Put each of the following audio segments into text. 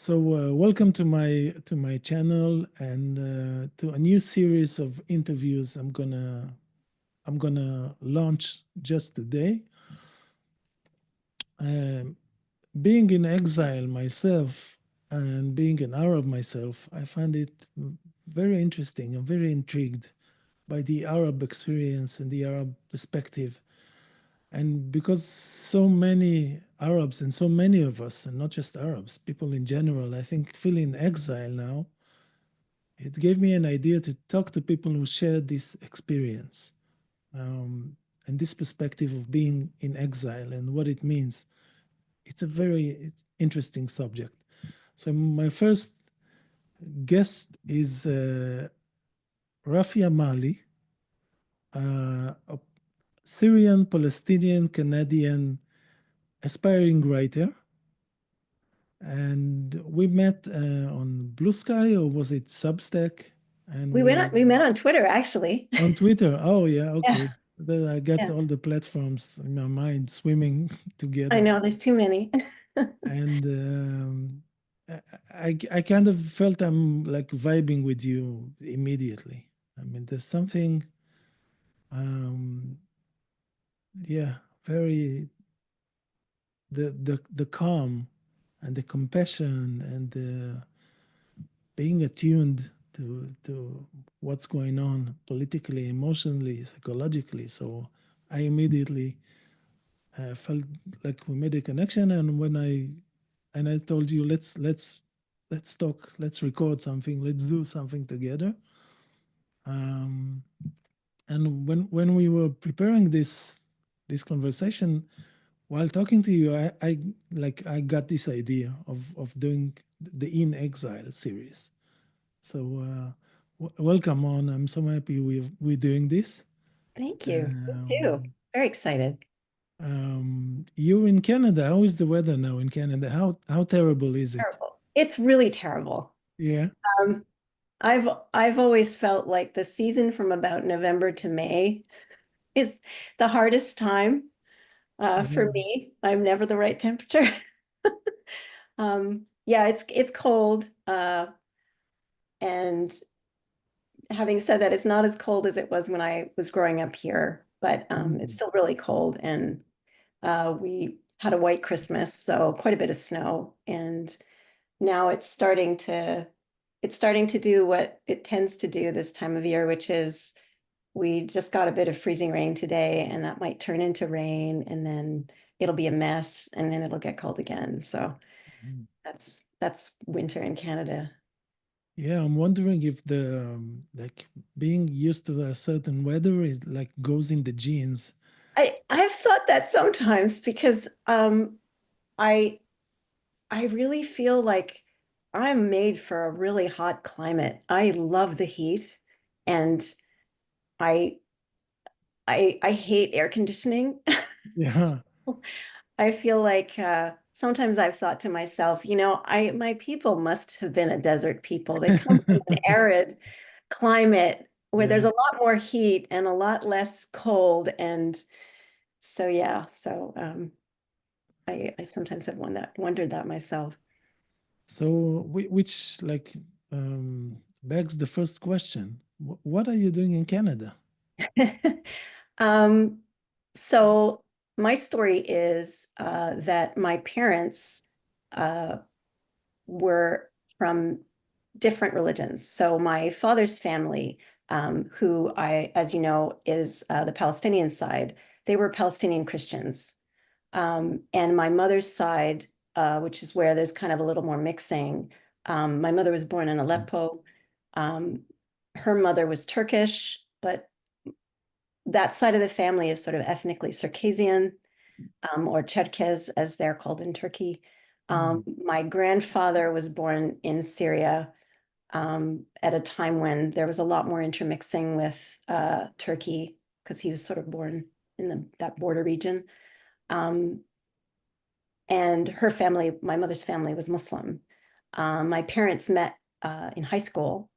Welcome to my channel and to a new series of interviews I'm gonna launch just today. Um, Being in exile myself and being an Arab myself, I find it very interesting. I'm very intrigued by the Arab experience and the Arab perspective. And because so many Arabs and so many of us, and not just Arabs, people in general, I think feel in exile now, it gave me an idea to talk to people who share this experience and this perspective of being in exile and what it means. It's a very interesting subject. So my first guest is Rafia Mahli, a Syrian, Palestinian, Canadian aspiring writer. And we met on Bluesky, or was it Substack? And We met on Twitter actually. on Twitter. Oh yeah, Yeah, okay. Then I got yeah. all the platforms in my mind swimming I together, know there's too many. and I kind of felt I'm like vibing with you immediately. I mean, there's something, um, yeah, very the calm and the compassion and the being attuned to what's going on politically, emotionally, psychologically. So I immediately felt like we made a connection. And I told you let's talk, let's record something, let's do something together. Um, and when we were preparing this conversation, while talking to you, I got this idea of doing the In Exile series. So welcome on. I'm so happy we're doing this. Thank you. Me too. Um, Very excited. you're in Canada. How is the weather now in Canada? How terrible is it? Terrible. It's really terrible. Yeah. Um, I've always felt like the season from about November to May is the hardest time Yeah. for me. I'm never the right temperature. Yeah, it's cold. And having said that, it's not as cold as it was when I was growing up here, but it's Mm. still really cold. And we had a white Christmas, so quite a bit of snow. And now it's starting to do what it tends to do this time of year, which is we just got a bit of freezing rain today, and that might turn into rain, and then it'll be a mess, and then it'll get cold again. So Mm. that's winter in Canada. Yeah, I'm wondering if the like being used to a certain weather, it like goes in the genes. I've thought that sometimes because I I really feel like I'm made for a really hot climate. I love the heat, and I I hate air conditioning. Yeah. I feel like sometimes I've thought to myself, I my people must have been a desert people. They come from an arid climate where there's Yeah. a lot more heat and a lot less cold, and so yeah, so I sometimes have wondered that myself. So, which like begs the first question: What are you doing in Canada? Um, so my story is that my parents uh, were from different religions. So my father's family, who as you know, is the Palestinian side, they were Palestinian Christians. And my mother's side, which is where there's kind of a little more mixing. My mother was born in Aleppo. Um, Her mother was Turkish, but that side of the family is sort of ethnically Circassian, or Cherkez, as they're called in Turkey. Mm. My grandfather was born in Syria at a time when there was a lot more intermixing with Turkey because he was sort of born in that border region. Um, and her family, my mother's family, was Muslim. My parents met in high school,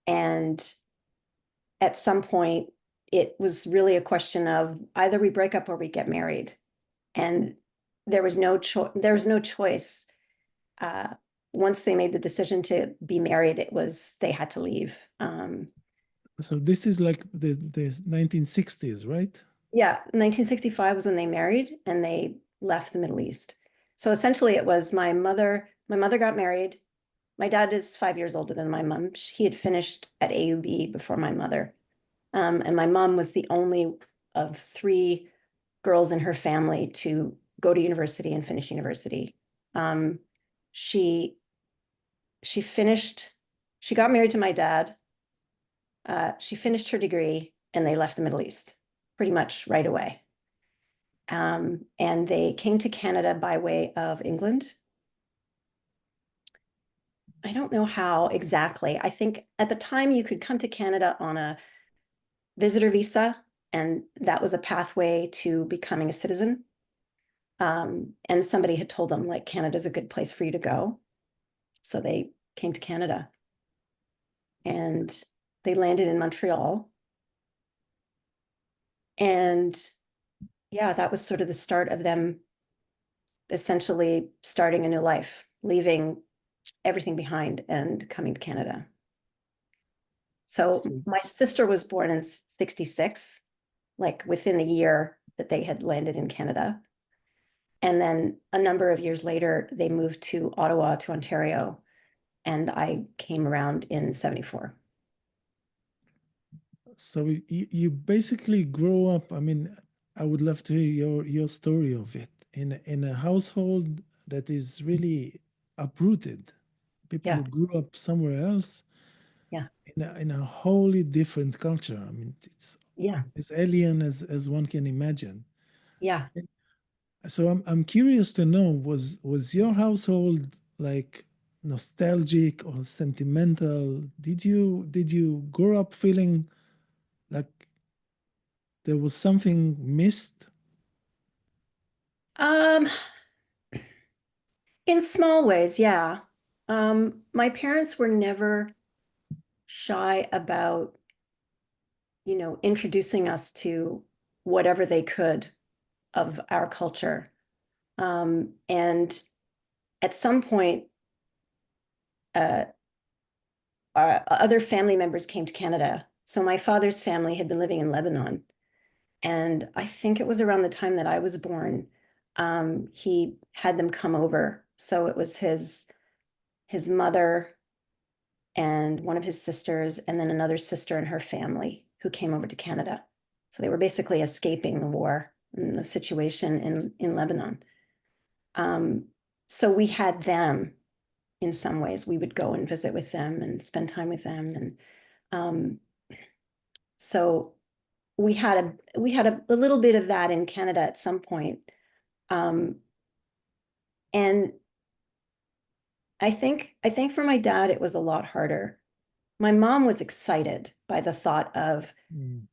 and at some point, it was really a question of either we break up or we get married, and there was no choice. Uh, once they made the decision to be married, they had to leave. So this is like the 1960s, right? Yeah, 1965 was when they married and they left the Middle East. So essentially it was my mother got married. My dad is 5 years older than my mom. He had finished at AUB before my mother. And my mom was the only of three girls in her family to go to university and finish university. Um, she she got married to my dad. She finished her degree and they left the Middle East pretty much right away. And they came to Canada by way of England. I don't know how exactly. I think at the time you could come to Canada on a visitor visa, and that was a pathway to becoming a citizen. And somebody had told them, like, Canada's a good place for you to go. So they came to Canada and they landed in Montreal. And yeah, that was sort of the start of them essentially starting a new life, leaving everything behind and coming to Canada. So So, my sister was born in 66, like within the year that they had landed in Canada. And then a number of years later, they moved to Ottawa, to Ontario, and I came around in 74. so you basically grow up. I mean, I would love to hear your story of it in a household that is really uprooted. People Yeah, who grew up somewhere else yeah, in a wholly different culture. I mean, it's yeah, as alien as one can imagine. yeah. So I'm curious to know, was your household like nostalgic or sentimental? Did you grow up feeling like there was something missed? Um, in small ways, yeah. My parents were never shy about, introducing us to whatever they could of our culture. And at some point, uh, our other family members came to Canada. So my father's family had been living in Lebanon. And I think it was around the time that I was born, he had them come over. So it was his mother and one of his sisters, and then another sister and her family who came over to Canada. So they were basically escaping the war and the situation in Lebanon. Um, so we had them in some ways. We would go and visit with them and spend time with them. And um, so we had a little bit of that in Canada at some point. Um, and I think for my dad, it was a lot harder. My mom was excited by the thought of, Mm.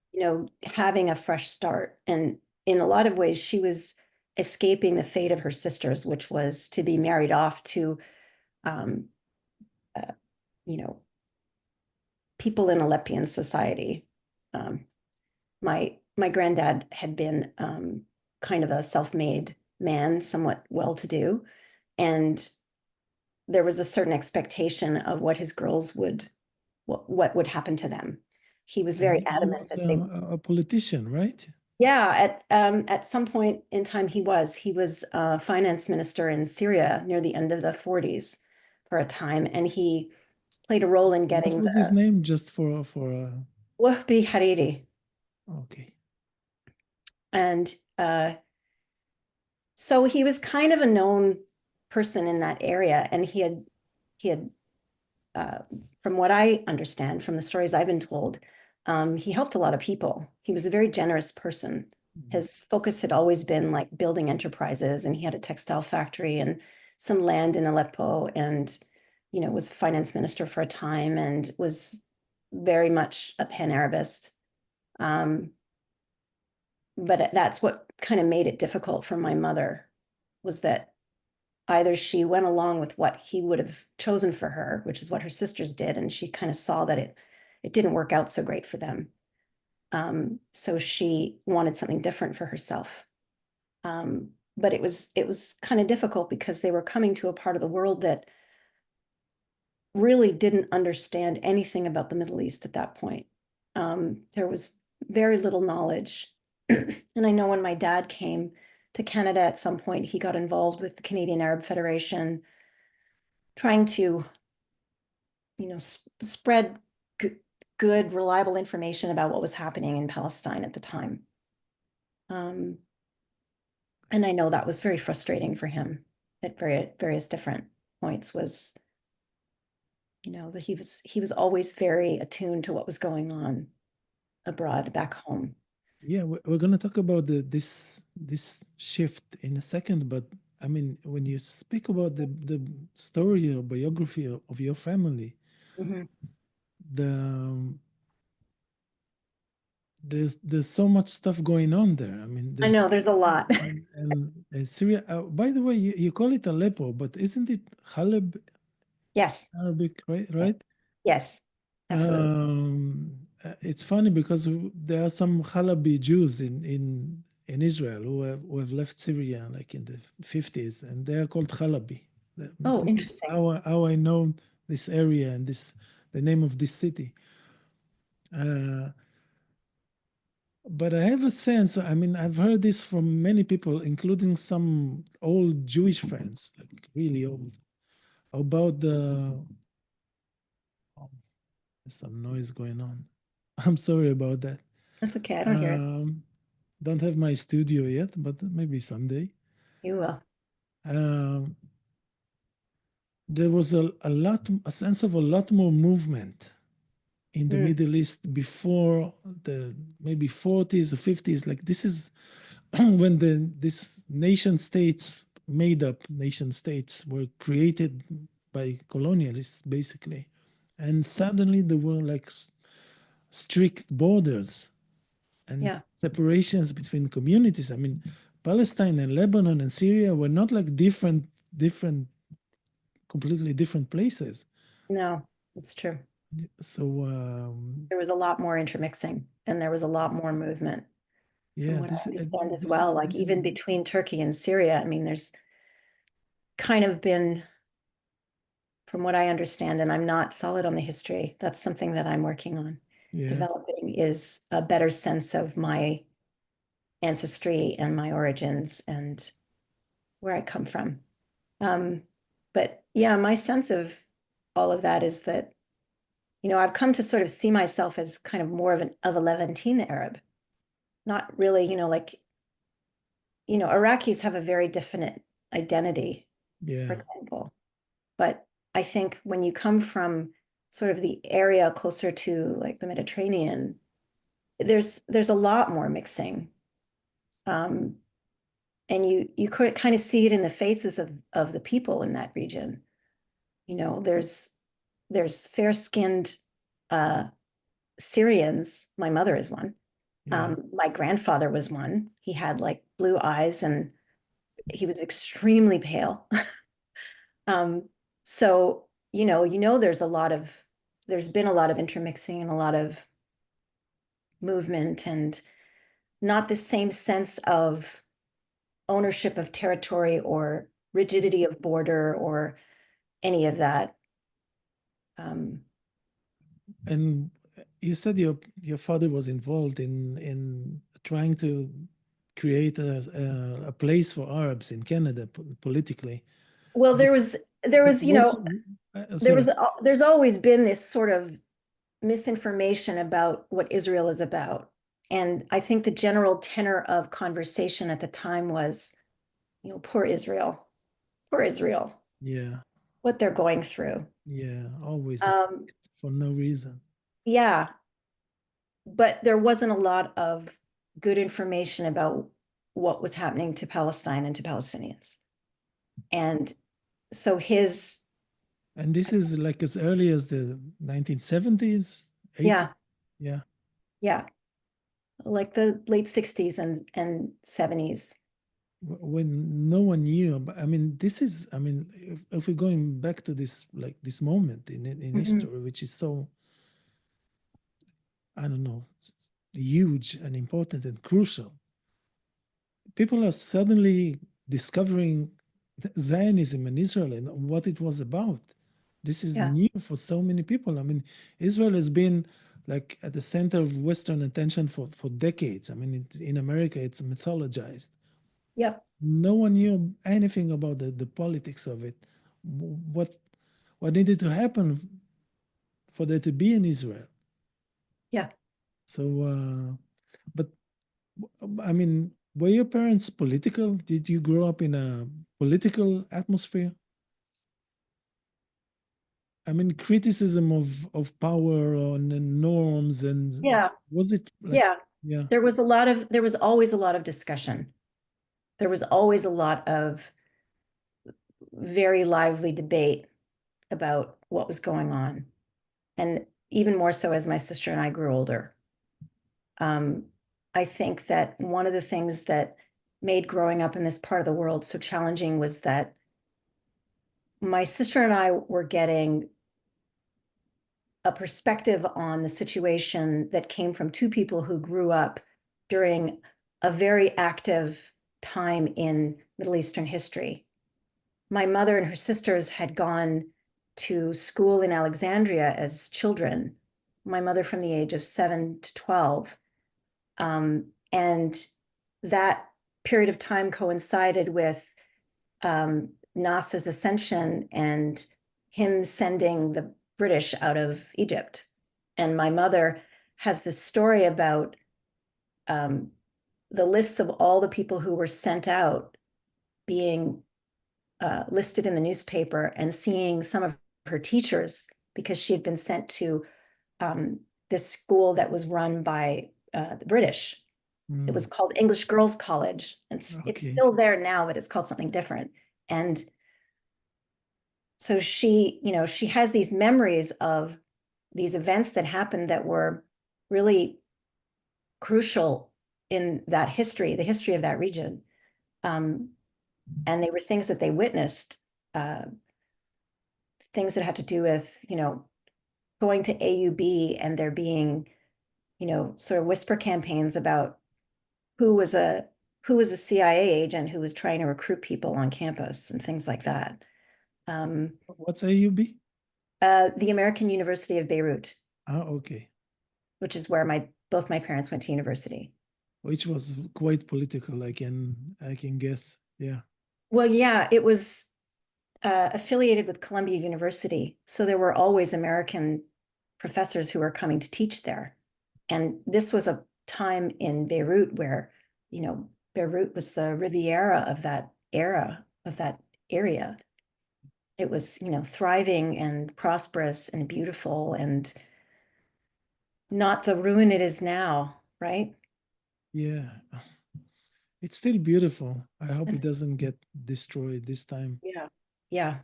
having a fresh start. And in a lot of ways, she was escaping the fate of her sisters, which was to be married off to, um, uh, you know, people in Aleppian society. Um, my granddad had been kind of a self-made man, somewhat well-to-do, and there was a certain expectation of what his girls what would happen to them. He was And very he adamant was that they a politician, right? Yeah, at some point in time he was finance minister in Syria near the end of the 40s for a time, and he played a role in What getting was his the name? Just for Wahbi Hariri. okay. And so he was kind of a known person in that area, and he had uh, from what I understand from the stories I've been told, he helped a lot of people. He was a very generous person. Mm. His focus had always been like building enterprises, and he had a textile factory and some land in Aleppo, and was finance minister for a time, and was very much a pan-Arabist. Um, but that's what kind of made it difficult for my mother, was that either she went along with what he would have chosen for her, which is what her sisters did, and she kind of saw that it didn't work out so great for them. So she wanted something different for herself. But it was kind of difficult because they were coming to a part of the world that really didn't understand anything about the Middle East at that point. There was very little knowledge. And I know when my dad came to Canada at some point, he got involved with the Canadian Arab Federation, trying to, spread good, reliable information about what was happening in Palestine at the time. Um, and I know that was very frustrating for him at various different points. Was that he was always very attuned to what was going on abroad back home. Yeah, we're going to talk about this shift in a second, but I mean, when you speak about the story or biography of your family, Mhm. the there's so much stuff going on there. I mean, I there's know there's a lot. and Syria. By the way, you call it Aleppo, but isn't it Haleb Yes, Arabic, right? Right? yes, absolutely. It's funny because there are some Halabi Jews in Israel who have left Syria like in the 50s, and they are called Halabi. Oh, This is interesting. how I know this area and the name of this city. Uh, but I have a sense, I mean, I've heard this from many people, including some old Jewish friends, like really old, about oh, there's some noise going on. I'm sorry about that. That's okay. I don't hear it. Um, don't have my studio yet, but maybe someday. You will. Um, there was a sense of a lot more movement in the Mm, Middle East before the maybe 40s or 50s. Like this is when this nation states, made up nation states, were created by colonialists, basically, and suddenly there were like strict borders and yeah. separations between communities. I mean, Palestine and Lebanon and Syria were not like completely different places. No, it's true. So There was a lot more intermixing and there was a lot more movement from yeah, what I this understand as this well. Like this is even between Turkey and Syria, I mean, there's kind of been, from what I understand, and I'm not solid on the history, that's something that I'm working on yeah. developing, is a better sense of my ancestry and my origins and where I come from. Um, but yeah, my sense of all of that is that, I've come to sort of see myself as kind of more of a Levantine Arab, not really, Iraqis have a very definite identity, for Yeah. example. But I think when you come from sort of the area closer to like the Mediterranean, there's a lot more mixing. Um, and you could kind of see it in the faces of the people in that region. There's fair-skinned uh, Syrians. My mother is one. Yeah. My grandfather was one. He had like blue eyes and he was extremely pale. Um, so, there's been a lot of intermixing and a lot of movement and not the same sense of ownership of territory or rigidity of border or any of that. Um, And you said your father was involved in trying to create a place for Arabs in Canada politically. well, But there but was, was sorry. there's always been this sort of misinformation about what Israel is about. And I think the general tenor of conversation at the time was, poor Israel, Yeah, what they're going through. yeah, always Um, attacked for no reason. yeah, but there wasn't a lot of good information about what was happening to Palestine and to Palestinians. And so And this is like as early as the 1970s, 80s. yeah, Yeah. yeah, like the late 60s and 70s. When no one knew I mean, this is, I mean, if we're going back to this, like this moment in Mhm. history, which is so, I don't know, huge and important and crucial, people are suddenly discovering Zionism in Israel and what it was about. This is Yeah. new for so many people. I mean, Israel has been like at the center of Western attention for decades. I mean, in America, it's mythologized. Yep. No one knew anything about the politics of it. What what needed to happen for there to be in Israel? Yeah. So, but I mean, were your parents political? Did you grow up in a political atmosphere? I mean, criticism of power and the norms, and Yeah. was it like, Yeah. yeah, There was always a lot of discussion. There was always a lot of very lively debate about what was going on. And even more so as my sister and I grew older. Um, I think that one of the things that made growing up in this part of the world so challenging was that my sister and I were getting a perspective on the situation that came from two people who grew up during a very active time in Middle Eastern history. My mother and her sisters had gone to school in Alexandria as children, my mother from the age of 7 to 12. And that period of time coincided with Nasser's ascension and him sending the British out of Egypt. And my mother has this story about um, the lists of all the people who were sent out being listed in the newspaper and seeing some of her teachers because she had been sent to this school that was run by the British. It was mm, called English Girls College. It's okay, still there now, but it's called something different. And so she has these memories of these events that happened that were really crucial in that history, the history of that region. Um, and they were things that they witnessed, uh, things that had to do with, going to AUB and there being, sort of whisper campaigns about who was a who was a CIA agent who was trying to recruit people on campus and things like that. Um, what's AUB? the American University of Beirut, Ah, okay, which is where my both my parents went to university. which was quite political. I can guess. Yeah, Well, yeah, it was affiliated with Columbia University, so there were always American professors who were coming to teach there. And this was a time in Beirut where, Beirut was the Riviera of that era, of that area. It was, thriving and prosperous and beautiful and not the ruin it is now, right? yeah. It's still beautiful. I hope it That's, doesn't get destroyed this time. yeah. Yeah.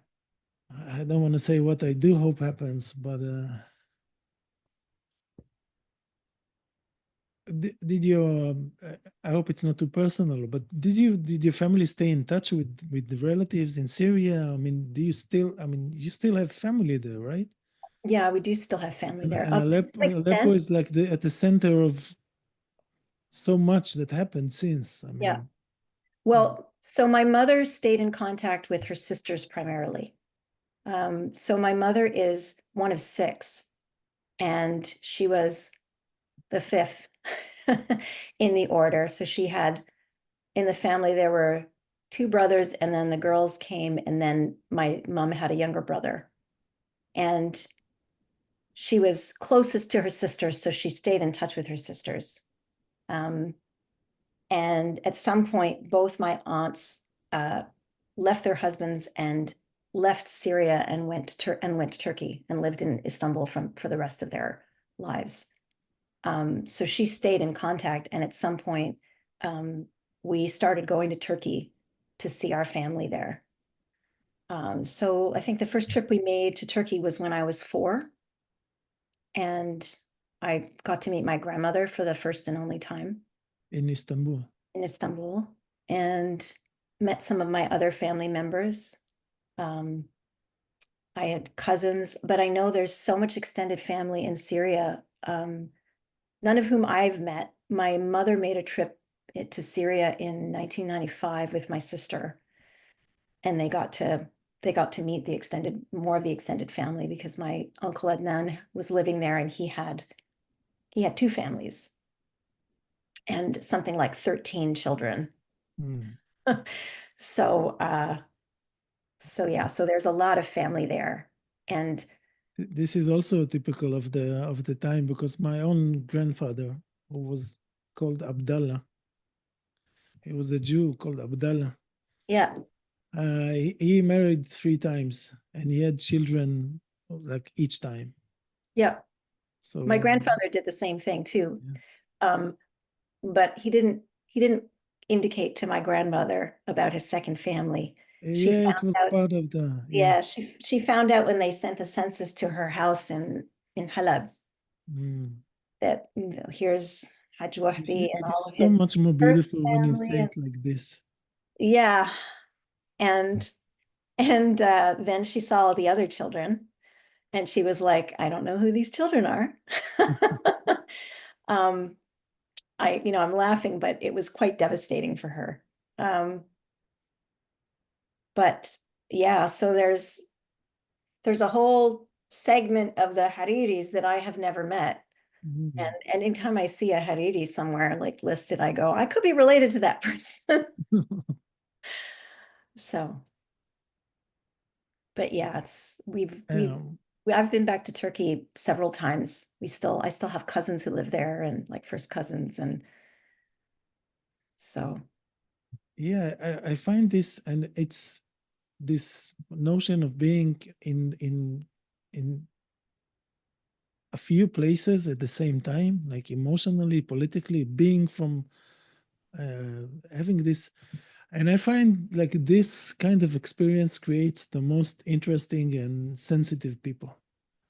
I don't want to say what I do hope happens, but did your I hope it's not too personal, but did your family stay in touch with the relatives in Syria? I mean, do you still? I mean, you still have family there, right? Yeah, we do still have family there. And To some Aleppo extent, is like at the center of so much that happened since. I yeah. mean, yeah, Well, so my mother stayed in contact with her sisters primarily. So my mother is one of six, and she was the fifth in the order. So she had in the family, there were two brothers, and then the girls came, and then my mom had a younger brother. And she was closest to her sisters, so she stayed in touch with her sisters. Um, and at some point, both my aunts uh, left their husbands and left Syria and went to Turkey and lived in Istanbul for the rest of their lives. So she stayed in contact, and at some point, we started going to Turkey to see our family there. So I think the first trip we made to Turkey was when I was 4, and I got to meet my grandmother for the first and only time in Istanbul. in Istanbul, and met some of my other family members. Um, I had cousins, but I know there's so much extended family in Syria, none of whom I've met. My mother made a trip to Syria in 1995 with my sister, and they got to meet more of the extended family because my uncle Adnan was living there and he had two families and something like 13 children. Mm. So so yeah, so there's a lot of family there. And This is also typical of the time because my own grandfather, who was called Abdallah, he was a Jew called Abdallah. yeah, He married three times and he had children like each time. yeah. My So grandfather did the same thing too. yeah, Um, but he didn't indicate to my grandmother about his second family. She yeah, it found was out, part of the yeah. yeah, she found out when they sent the census to her house in Halab Mm. that here's Hajj Wahbi and It all is of so his much more first beautiful when you family say and it like this. yeah, and then she saw the other children and she was like, I don't know who these children are. um, I'm laughing, but it was quite devastating for her. Um, but yeah, so there's a whole segment of the Hariris that I have never met. And Mm. anytime I see a Hariri somewhere like listed, I go, I could be related to that person. So, but yeah, Um, I've been back to Turkey several times. I still have cousins who live there and like first cousins. And so, yeah, I find this, and it's this notion of being in a few places at the same time, like emotionally, politically, being from having this. And I find like this kind of experience creates the most interesting and sensitive people.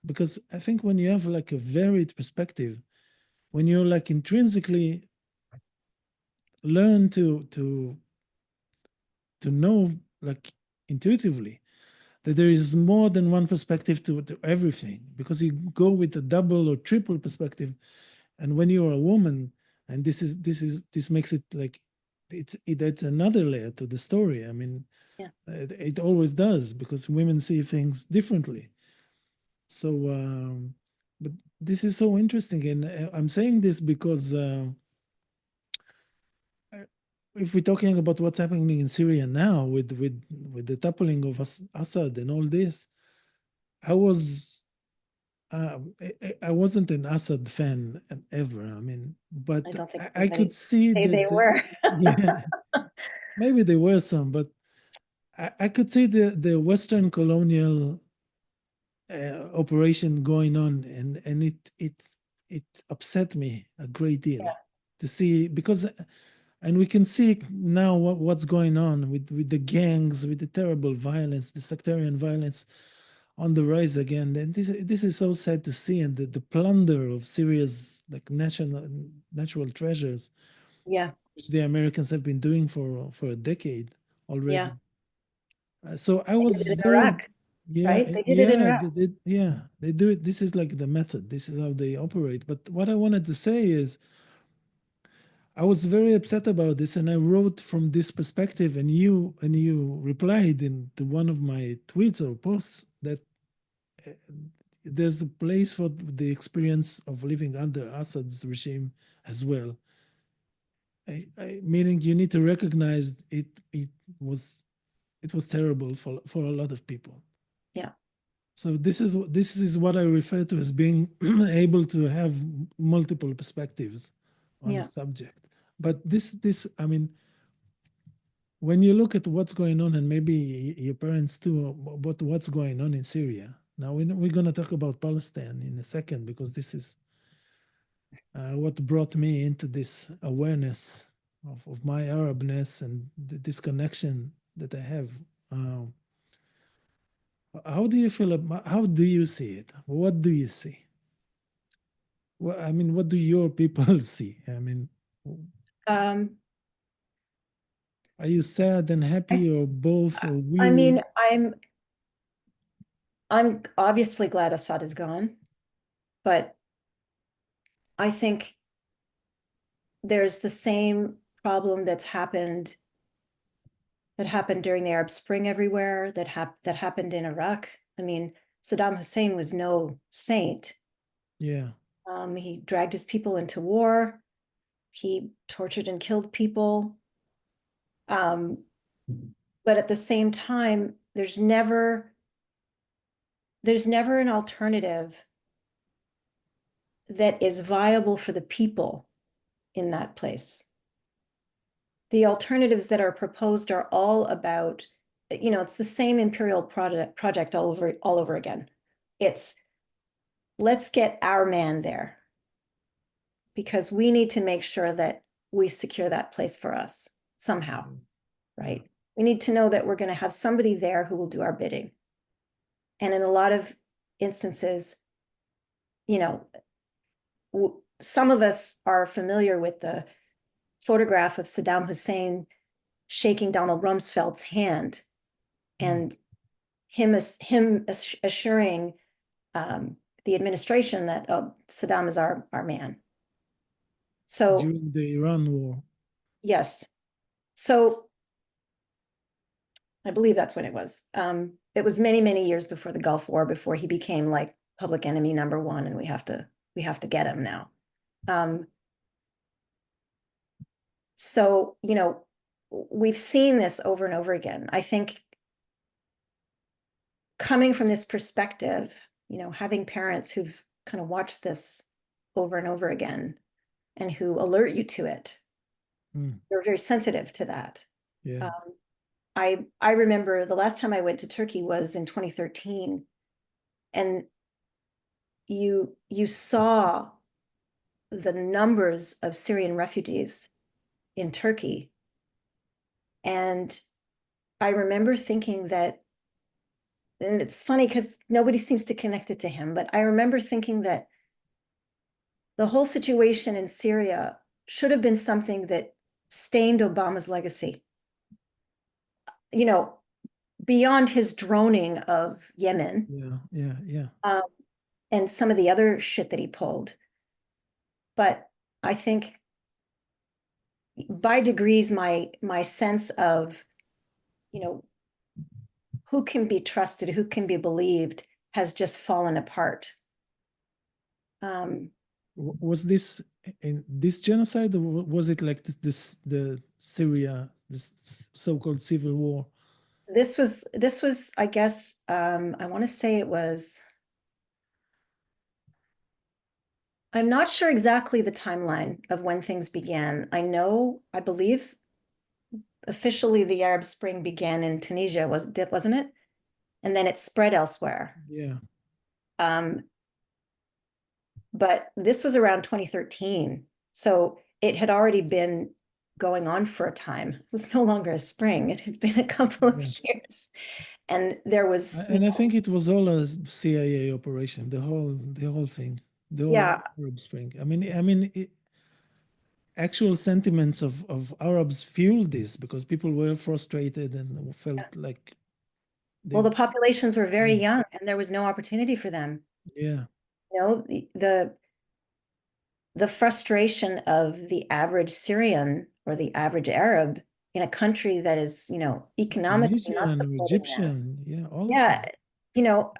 Because I think when you have like a varied perspective, when you're like intrinsically learn to know like intuitively that there is more than one perspective to everything, because you go with a double or triple perspective. And when you're a woman, and this makes it like that's another layer to the story. I mean, yeah, it always does, because women see things differently. So but this is so interesting, and I'm saying this because if we're talking about what's happening in Syria now with the toppling of Assad and all this, I was I wasn't an Assad fan ever. I mean, but I don't think I could anybody see say they the were. yeah, maybe there were some, but I could see the Western colonial operation going on, and it upset me a great deal Yeah, to see, because and we can see now what's going on with the gangs, with the terrible violence, the sectarian violence on the rise again. And this is so sad to see, and the plunder of Syria's like natural treasures, yeah, which the Americans have been doing for a decade yeah. already. So I They did it was in very, Iraq, yeah, right? They did it in yeah, Iraq. yeah, they do it. This is like the method. This is how they operate. But what I wanted to say is, I was very upset about this, and I wrote from this perspective. And you replied into one of my tweets or posts that uh, there's a place for the experience of living under Assad's regime as well. Meaning you need to recognize it. Was it was terrible for a lot of people. Yeah, So this is what I refer to as being able to have multiple perspectives on a yeah, subject. But this I mean, when you look at what's going on, and maybe your parents too, about what's going on in Syria. Now we're going to talk about Palestine in a second, because this is what brought me into this awareness of my Arabness and this connection that I have. Um, how do you feel about, how do you see it? What do you see? Well, I mean, what do your people see? I mean, um, are you sad and I, happy, s- or both, or I mean, weary? I'm obviously glad Assad is gone, but I think there's the same problem that's happened that happened during the Arab Spring everywhere, that happened in Iraq. I mean, Saddam Hussein was no saint. Yeah. He dragged his people into war. He tortured and killed people. Um, but at the same time, there's never an alternative that is viable for the people in that place. The alternatives that are proposed are all about, it's the same imperial project all over again. It's let's get our man there because we need to make sure that we secure that place for us somehow, right? Yeah. We need to know that we're going to have somebody there who will do our bidding. And in a lot of instances, you know, some of us are familiar with the photograph of Saddam Hussein shaking Donald Rumsfeld's hand and him assuring the administration that Saddam is our man. So During the Iran war. yes, so I believe that's when it was. It was many, many years before the Gulf War, before he became like public enemy number one, and we have to get him now. So, we've seen this over and over again. I think coming from this perspective, having parents who've kind of watched this over and over again and who alert you to it, they're very sensitive to that. Yeah. I remember the last time I went to Turkey was in 2013, and you saw the numbers of Syrian refugees in Turkey. And I remember thinking that, and it's funny because nobody seems to connect it to him, but I remember thinking that the whole situation in Syria should have been something that stained Obama's legacy. Beyond his droning of Yemen, and some of the other shit that he pulled. But I think by degrees, my sense of, who can be trusted, who can be believed, has just fallen apart. Was this in this genocide, or was it like the Syria, this so-called civil war? This was, I guess, I want to say it was. I'm not sure exactly the timeline of when things began. I believe officially the Arab Spring began in Tunisia, wasn't it? And then it spread elsewhere. Yeah. But this was around 2013. So it had already been going on for a time. It was no longer a spring. It had been a couple of years. And there was, And I think it was all a CIA operation, the whole thing, the whole yeah, Arab Spring. Actual sentiments of Arabs fueled this because people were frustrated and felt like well, they, the populations were very yeah, young and there was no opportunity for them. yeah, The frustration of the average Syrian or the average Arab in a country that is, economically not Tunisian or supporting them. Egyptian, yeah, all of Yeah, them. you know,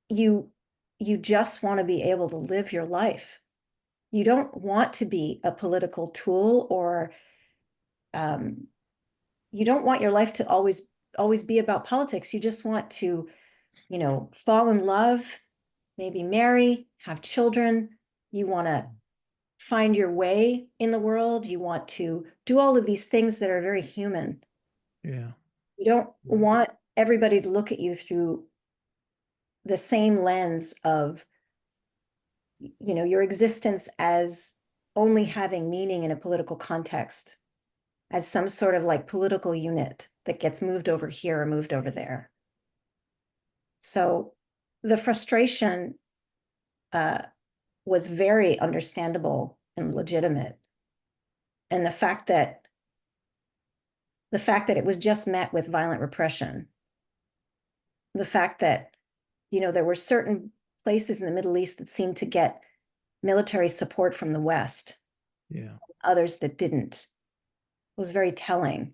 you you just want to be able to live your life. You don't want to be a political tool, or um, you don't want your life to always be about politics. You just want to, fall in love, maybe marry, have children. You want to find your way in the world. You want to do all of these things that are very human. Yeah, You don't yeah, want everybody to look at you through the same lens of, your existence as only having meaning in a political context, as some sort of like political unit that gets moved over here or moved over there. So the frustration was very understandable and legitimate. And the fact that it was just met with violent repression, the fact that, there were certain places in the Middle East that seemed to get military support from the West, yeah. others that didn't, was very telling.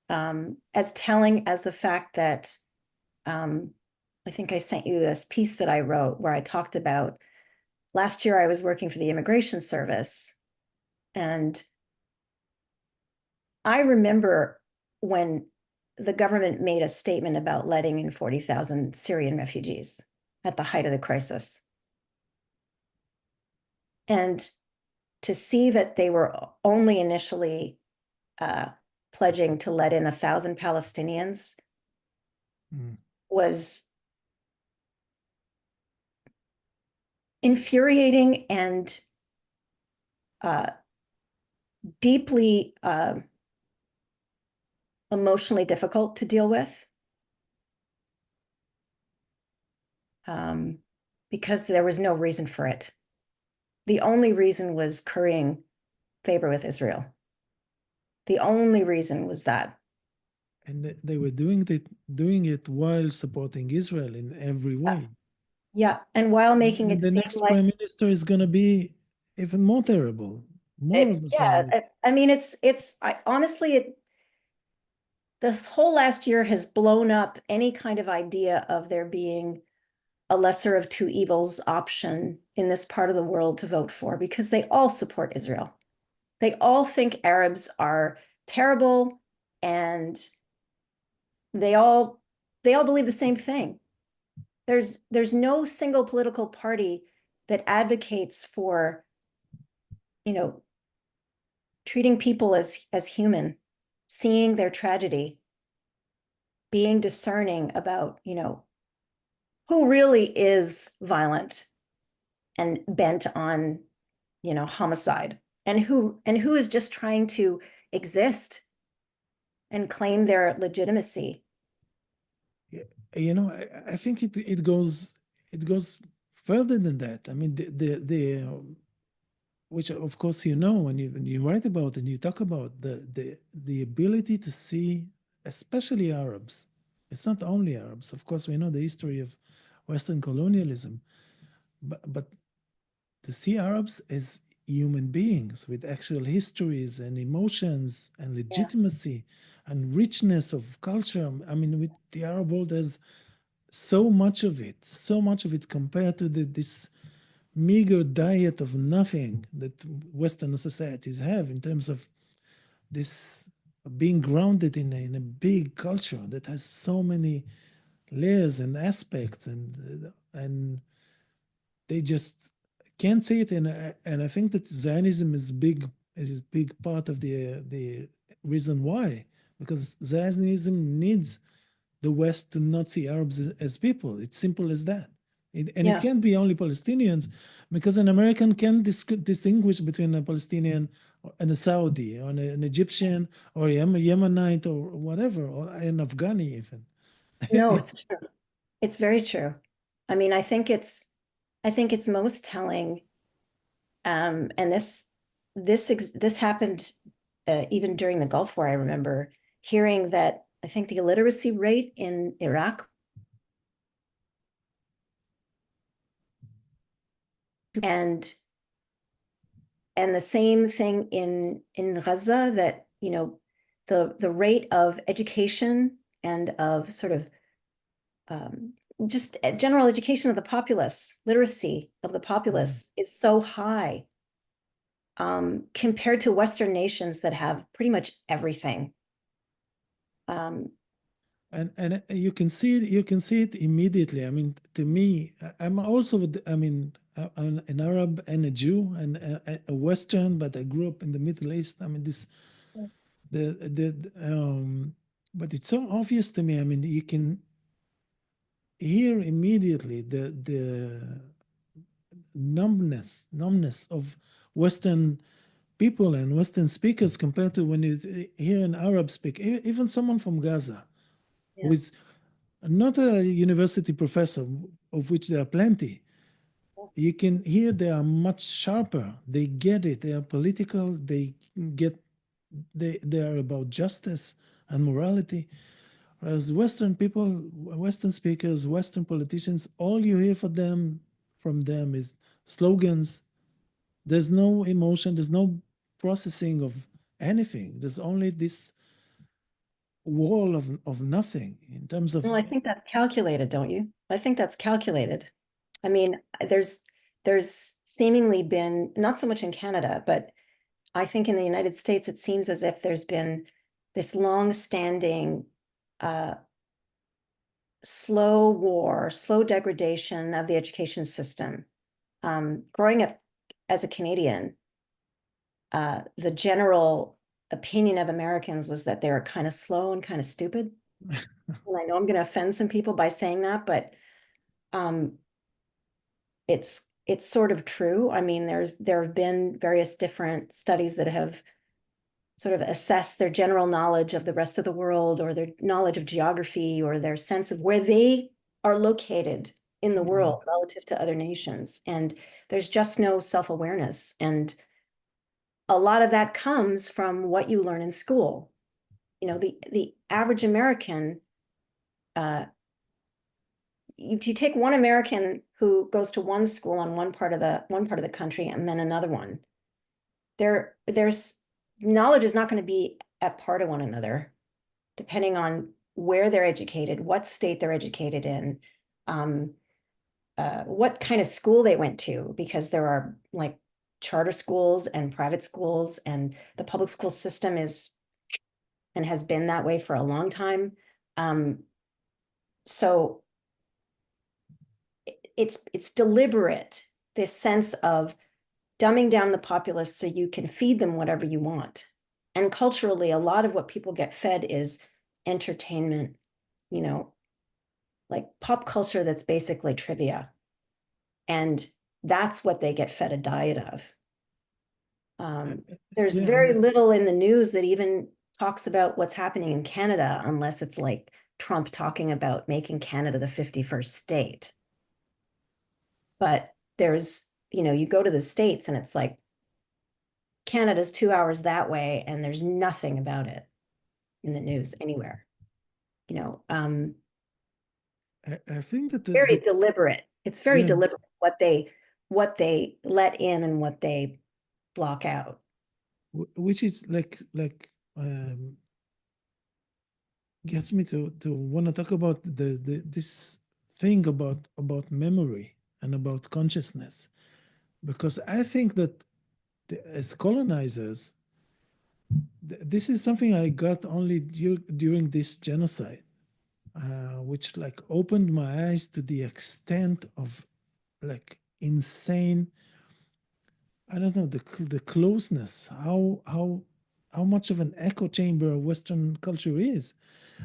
as telling as the fact that I think I sent you this piece that I wrote where I talked about last year I was working for the Immigration Service. And I remember when the government made a statement about letting in 40,000 Syrian refugees at the height of the crisis. And to see that they were only initially pledging to let in 1,000 Palestinians was infuriating and deeply emotionally difficult to deal with, because there was no reason for it. The only reason was currying favor with Israel. The only reason was that. And they were doing it while supporting Israel in every Yeah. way. Yeah. And while making And it the seem next like prime minister is going to be even more terrible, more of it, a yeah, Zionist. I mean, I honestly, this whole last year has blown up any kind of idea of there being a lesser of two evils option in this part of the world to vote for, because they all support Israel. They all think Arabs are terrible, and they all believe the same thing. There's no single political party that advocates for, you know, treating people as human, seeing their tragedy, being discerning about, who really is violent and bent on, homicide, and who is just trying to exist and claim their legitimacy. I think it goes further than that. I mean, which of course when you write about and you talk about the ability to see, especially Arabs. It's not only Arabs. Of course, we know the history of Western colonialism, but to see Arabs as human beings with actual histories and emotions and Yeah. legitimacy and richness of culture. I mean, with the Arab world has so much of it compared to this meager diet of nothing that Western societies have in terms of this being grounded in a big culture that has so many layers and aspects, and they just can't see it. And I think that Zionism is big part of the reason why, because Zionism needs the West to not see Arabs as people. It's simple as that. And it Yeah. can't be only Palestinians, because an American can distinguish between a Palestinian and a Saudi, or an Egyptian, or a Yemenite, or whatever, or an Afghani even. No, it's true. It's very true. I mean, I think it's most telling. And this happened even during the Gulf War. I remember hearing that I think the illiteracy rate in Iraq, and the same thing in Gaza, that the rate of education and of sort of just general education of the populace, literacy of the Mm. populace is so high, compared to Western nations that have pretty much everything. Um, And you can see it immediately. I mean, to me, I'm also, I mean, I'm an Arab and a Jew and a Western, but I grew up in the Middle East. I mean, the but it's so obvious to me. I mean, you can hear immediately the numbness of Western people and Western speakers compared to when you hear an Arab speak, even someone from Gaza, who yeah. is not a university professor, of which there are plenty. You can hear they are much sharper. They get it. They are political. Get they are about justice and morality. Whereas Western people, Western speakers, Western politicians, all you hear from them is slogans. There's no emotion. There's no processing of anything. There's only this wall of nothing in terms of. Well, I think that's calculated, don't you? I think that's calculated. I mean, there's seemingly been, not so much in Canada, but I think in the United States, it seems as if there's been this long-standing slow war, slow degradation of the education system. Growing up as a Canadian, the general opinion of Americans was that they were kind of slow and kind of stupid. And I know I'm going to offend some people by saying that, but um, it's sort of true. I mean, there have been various different studies that have sort of assessed their general knowledge of the rest of the world, or their knowledge of geography, or their sense of where they are located in the Yeah. world relative to other nations. And there's just no self-awareness. And a lot of that comes from what you learn in school. You know, the average American, you take one American who goes to one school on one part of the country and then another one. There's knowledge is not going to be at part of one another, depending on where they're educated, what state they're educated in, um, what kind of school they went to, because there are like charter schools and private schools, and the public school system is and has been that way for a long time. Um, so it's deliberate, this sense of dumbing down the populace so you can feed them whatever you want. And culturally, a lot of what people get fed is entertainment, you know, like pop culture that's basically trivia. And that's what they get fed a diet of. Uh, There's yeah, very little in the news that even talks about what's happening in Canada, unless it's like Trump talking about making Canada the 51st state. But there's, you go to the States and it's like Canada's 2 hours that way, and there's nothing about it in the news anywhere. You know, um, I think that very deliberate. It's very yeah, deliberate what they let in and what they block out. which is like gets me to want to talk about the this thing about memory and about consciousness, because I think that as colonizers, this is something I got only during this genocide, which like opened my eyes to the extent of like insane. I don't know, the closeness, how much of an echo chamber Western culture is,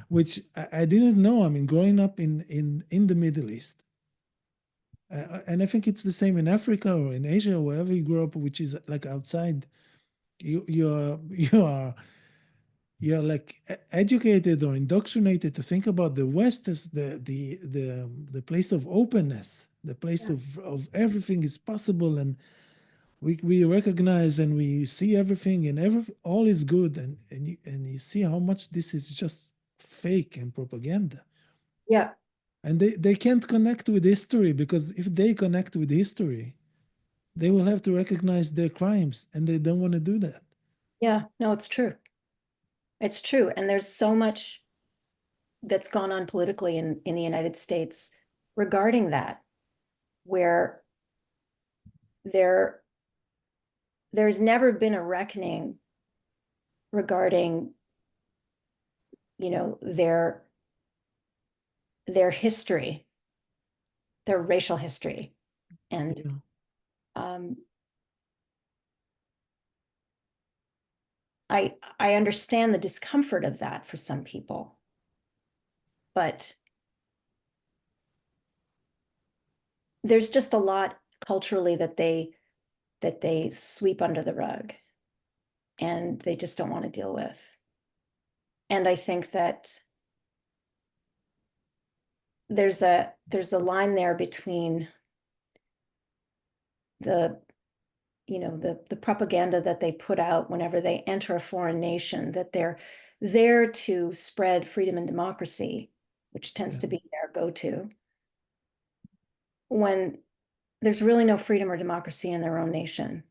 which I didn't know. I mean, growing up in the Middle East, and I think it's the same in Africa or in Asia, or wherever you grow up, which is like outside. You're like educated or indoctrinated to think about the West as the place of openness, the place Yeah. of everything is possible, and we recognize and we see everything, and all is good, and you see how much this is just fake and propaganda, Yeah. and they can't connect with history, because if they connect with history, they will have to recognize their crimes, and they don't want to do that. Yeah. No, it's true. It's true. And there's so much that's gone on politically in the United States regarding that, where there there's never been a reckoning regarding, their history, their racial history. And Yeah. um, I understand the discomfort of that for some people, but there's just a lot culturally that they sweep under the rug and they just don't want to deal with. And I think that there's a line there between the the propaganda that they put out whenever they enter a foreign nation, that they're there to spread freedom and democracy, which tends Yeah. to be their go-to, when there's really no freedom or democracy in their own nation.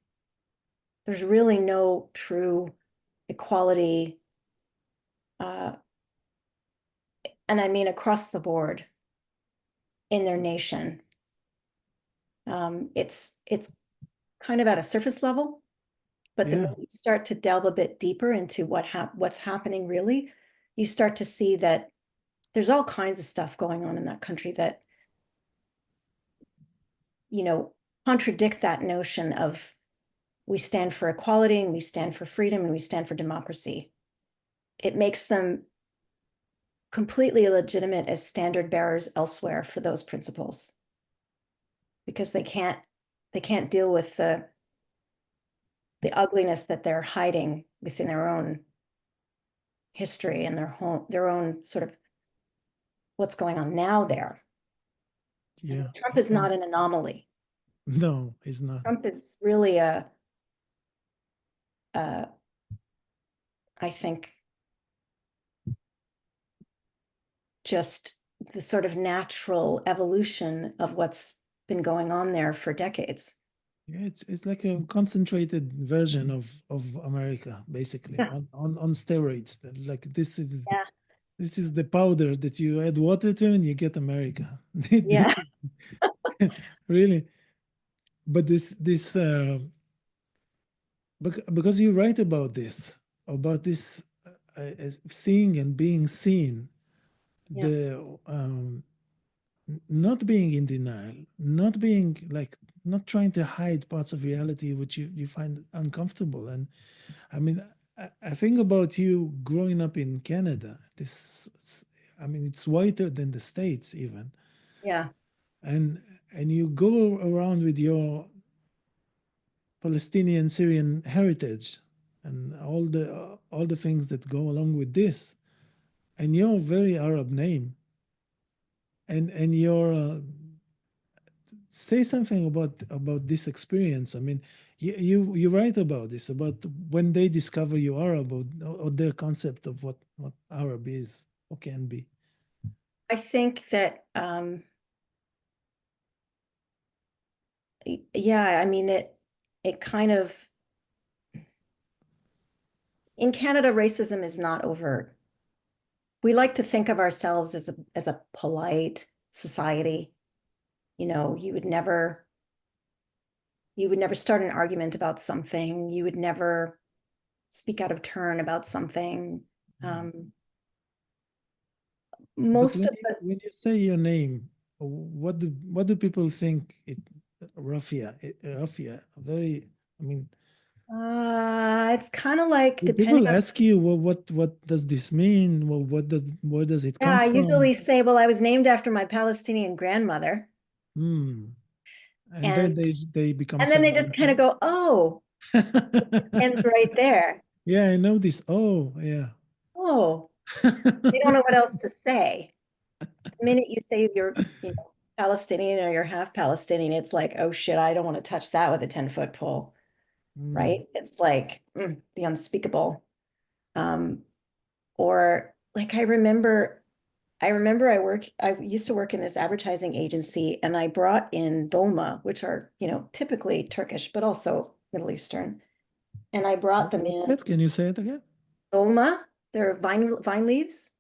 There's really no true equality, uh, and I mean across the board in their nation. It's kind of at a surface level, but the Yeah. minute you start to delve a bit deeper into what's happening really, you start to see that there's all kinds of stuff going on in that country that, you know, contradict that notion of we stand for equality and we stand for freedom and we stand for democracy. It makes them completely illegitimate as standard bearers elsewhere for those principles because they can't deal with the ugliness that they're hiding within their own history and their own sort of what's going on now there. And Yeah. Trump is not an anomaly. No, it's not. Trump is really a I think just the sort of natural evolution of what's been going on there for decades. Yeah, it's like a concentrated version of America, basically, Yeah. on steroids. That, like, Yeah. this is the powder that you add water to and you get America. Yeah. This is really, but because you write about this as seeing and being seen, Yeah. the not being in denial, not being like not trying to hide parts of reality which you find uncomfortable. And I mean, I think about you growing up in Canada. I mean, it's whiter than the States even, Yeah. and you go around with your Palestinian Syrian heritage and all the things that go along with this, and your very Arab name, and your say something about this experience. I mean, you write about this about when they discover you Arab, or their concept of what Arab is or can be. I think that yeah, I mean it kind of in Canada racism is not overt. We like to think of ourselves as a polite society. You know, you would never start an argument about something. You would never speak out of turn about something. Mm. Um, But most of the when you say your name, what do people think it Rafia? Very, I mean, it's kind of like do depending people on, ask you, well, what does this mean? Well, where does it yeah, come I from? usually say, well, I was named after my Palestinian grandmother. Hmm. And then And they become and then they just kind sentimental. of go, oh, ends right there. Yeah, I know this. Oh, yeah. Oh, they don't know what else to say. The minute you say you're, Palestinian or you're half Palestinian, it's like, oh shit, I don't want to touch that with a 10-foot pole, Mm, right? It's like the unspeakable. Um, or like I used to work in this advertising agency and I brought in dolma, which are, typically Turkish, but also Middle Eastern. And I brought them what's in that? Can you say it again? dolma, they're vine leaves.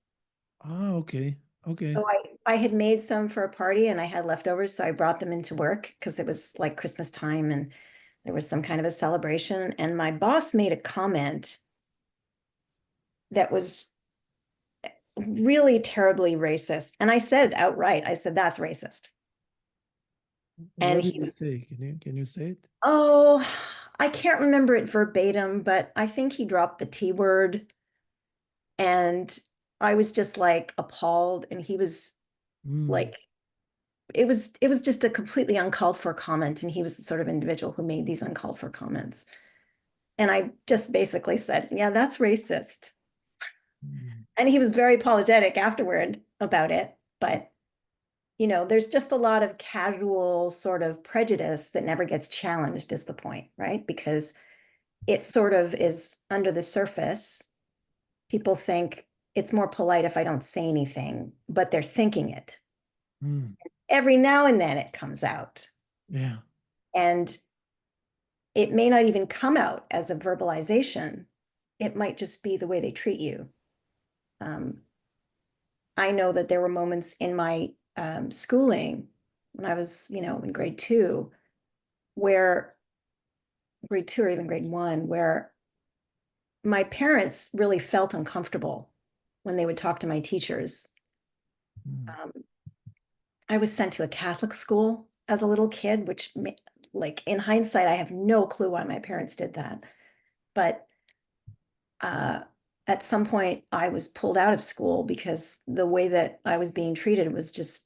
Ah, okay. Okay. So I had made some for a party and I had leftovers, so I brought them into work because it was like Christmas time and there was some kind of a celebration. And my boss made a comment that was really terribly racist. And I said outright, I said, that's racist. And What did he, he say? Can you say it? oh, I can't remember it verbatim, but I think he dropped the T word. And I was just like appalled. And he was Mm, like, it was just a completely uncalled for comment. And he was the sort of individual who made these uncalled for comments. And I just basically said, yeah, that's racist. mm, And he was very apologetic afterward about it. But there's just a lot of casual sort of prejudice that never gets challenged, is the point, right? Because it sort of is under the surface. People think it's more polite if I don't say anything, but they're thinking it. mm. Every now and then it comes out. Yeah. And it may not even come out as a verbalization. It might just be the way they treat you. Um, I know that there were moments in my schooling when I was, in where grade two or even grade one, where my parents really felt uncomfortable when they would talk to my teachers. Mm. Um, I was sent to a Catholic school as a little kid, which, like in hindsight, I have no clue why my parents did that. But uh, at some point, I was pulled out of school because the way that I was being treated was just,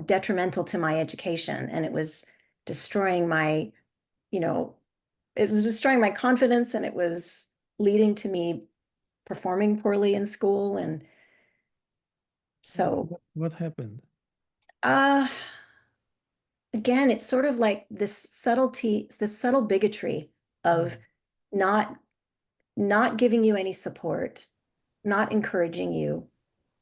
detrimental to my education, and destroying my, you know, it was destroying my confidence, and it was leading to me performing poorly in school. And so, What happened? uh, again, it's sort of like this subtle bigotry of Mm. not not giving you any support, not encouraging you,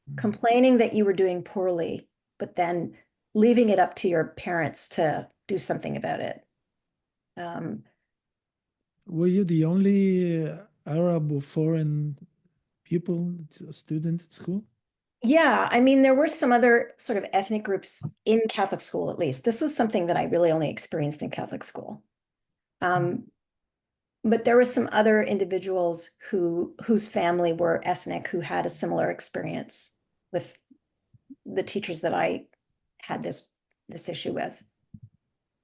Mm. complaining that you were doing poorly, but then leaving it up to your parents to do something about it. Um, Were you the only Arab or foreign pupil, student at school? yeah, I mean, there were some other sort of ethnic groups in Catholic school, at least. This was something that I really only experienced in Catholic school. Mm. Um, but there were some other individuals whose family were ethnic who had a similar experience with the teachers that I had this issue with.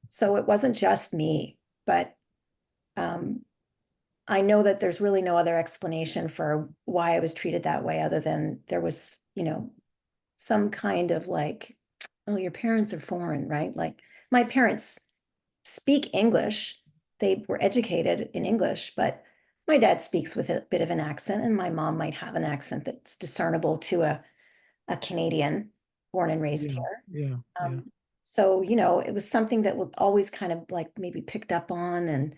So it wasn't just me, but um, I know that there's really no other explanation for why I was treated that way other than there was, some kind of like, oh, your parents are foreign, right? Like my parents speak English. They were educated in English, but my dad speaks with a bit of an accent, and my mom might have an accent that's discernible to a Canadian born and raised Yeah, here. yeah, yeah. So, it was something that was always kind of like maybe picked up on and,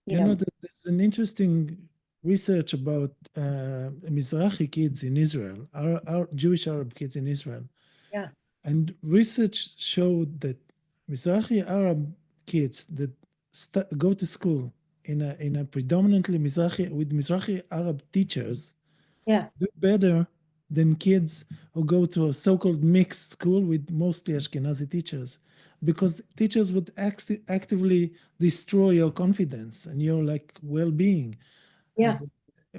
you know, There's an interesting research about Mizrahi kids in Israel, our Jewish Arab kids in Israel. yeah, And research showed that Mizrahi Arab kids that go to school in a predominantly Mizrahi with Mizrahi Arab teachers yeah, do better than kids who go to a so-called mixed school with mostly Ashkenazi teachers, because teachers would actively destroy your confidence and your like well-being, yeah. as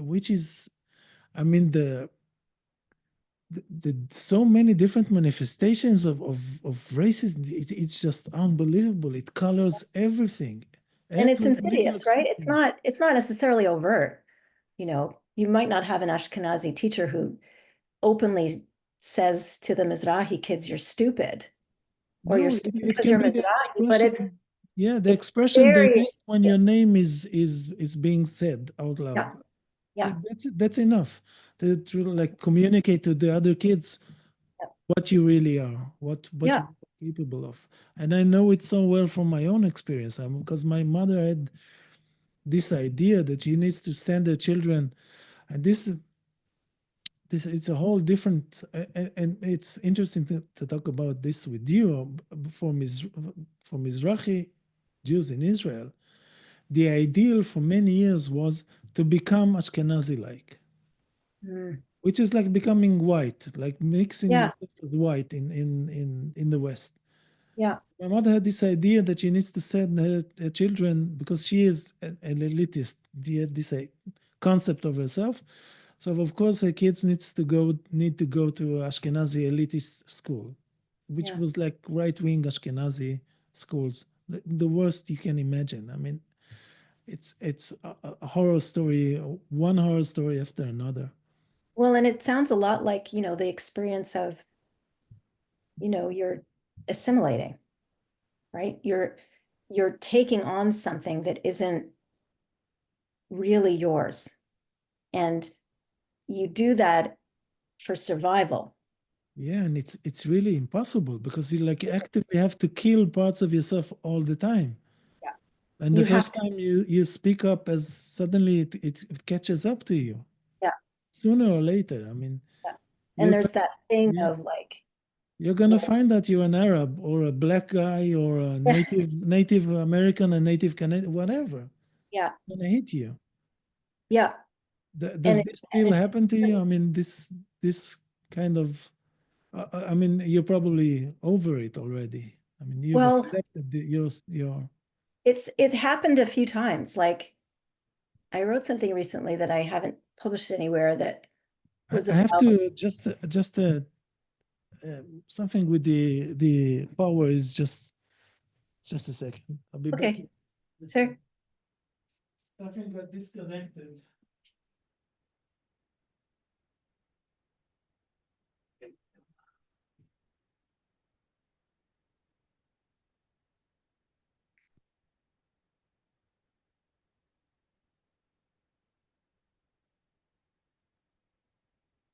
which is, I mean, the so many different manifestations of racism. It's just unbelievable. It colors everything, And it's every major insidious, right? It's spectrum. not, it's not necessarily overt. You might not have an Ashkenazi teacher who openly says to the Mizrahi kids, you're stupid, or you're No, it, stupid it because can you're be the Mizrahi, but expression. Yeah, the it's expression they very make when your insidious. name is being said out loud. Yeah, yeah, That's enough to like communicate to the other kids what you really are, what yeah, you're capable of. And I know it so well from my own experience. Because my mother had this idea that she needs to send her children, and this it's a whole different, and it's interesting to talk about this with you for Mizrahi Jews in Israel. The ideal for many years was to become Ashkenazi like, mm, which is like becoming white, like mixing yeah, yourself with white in the West. yeah, My mother had this idea that she needs to send her children, because she is an elitist. She had this concept of herself. So of course her kids need to go to Ashkenazi elitist school, which yeah. was like right wing Ashkenazi schools, the worst you can imagine. I mean, it's a horror story, one horror story after another. Well, and it sounds a lot like, the experience of, you're assimilating, right? You're taking on something that isn't really yours. And you do that for survival. Yeah, and it's really impossible because you like actively have to kill parts of yourself all the time. Yeah. And the You have first to, time you speak up, as suddenly it catches up to you yeah, sooner or later. I mean, yeah. And you're there's gonna, that thing yeah, of like, you're gonna well, find that you're an Arab or a black guy or a yeah, Native American, a Native Canadian, whatever. yeah, Gonna hit you. yeah. Does And this still happen to you? it's, I mean, this kind of, I mean, you're probably over it already. I mean, you've well, accepted your. it happened a few times. Like I wrote something recently that I haven't published anywhere that was I have about, to just something with the power is just a second. I'll be back okay, in a so second. Something got disconnected.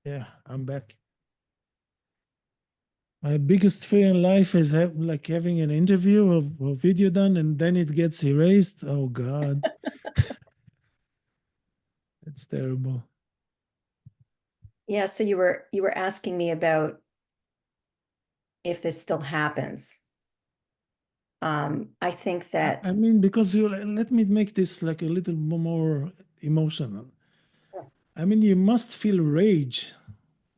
Yeah, I'm back. My biggest fear in life is like having an interview or video done and then it gets erased. Oh God, it's terrible. yeah, so you were asking me about if this still happens. I think I that mean, because you let me make this like a little more emotional. I mean, you must feel rage.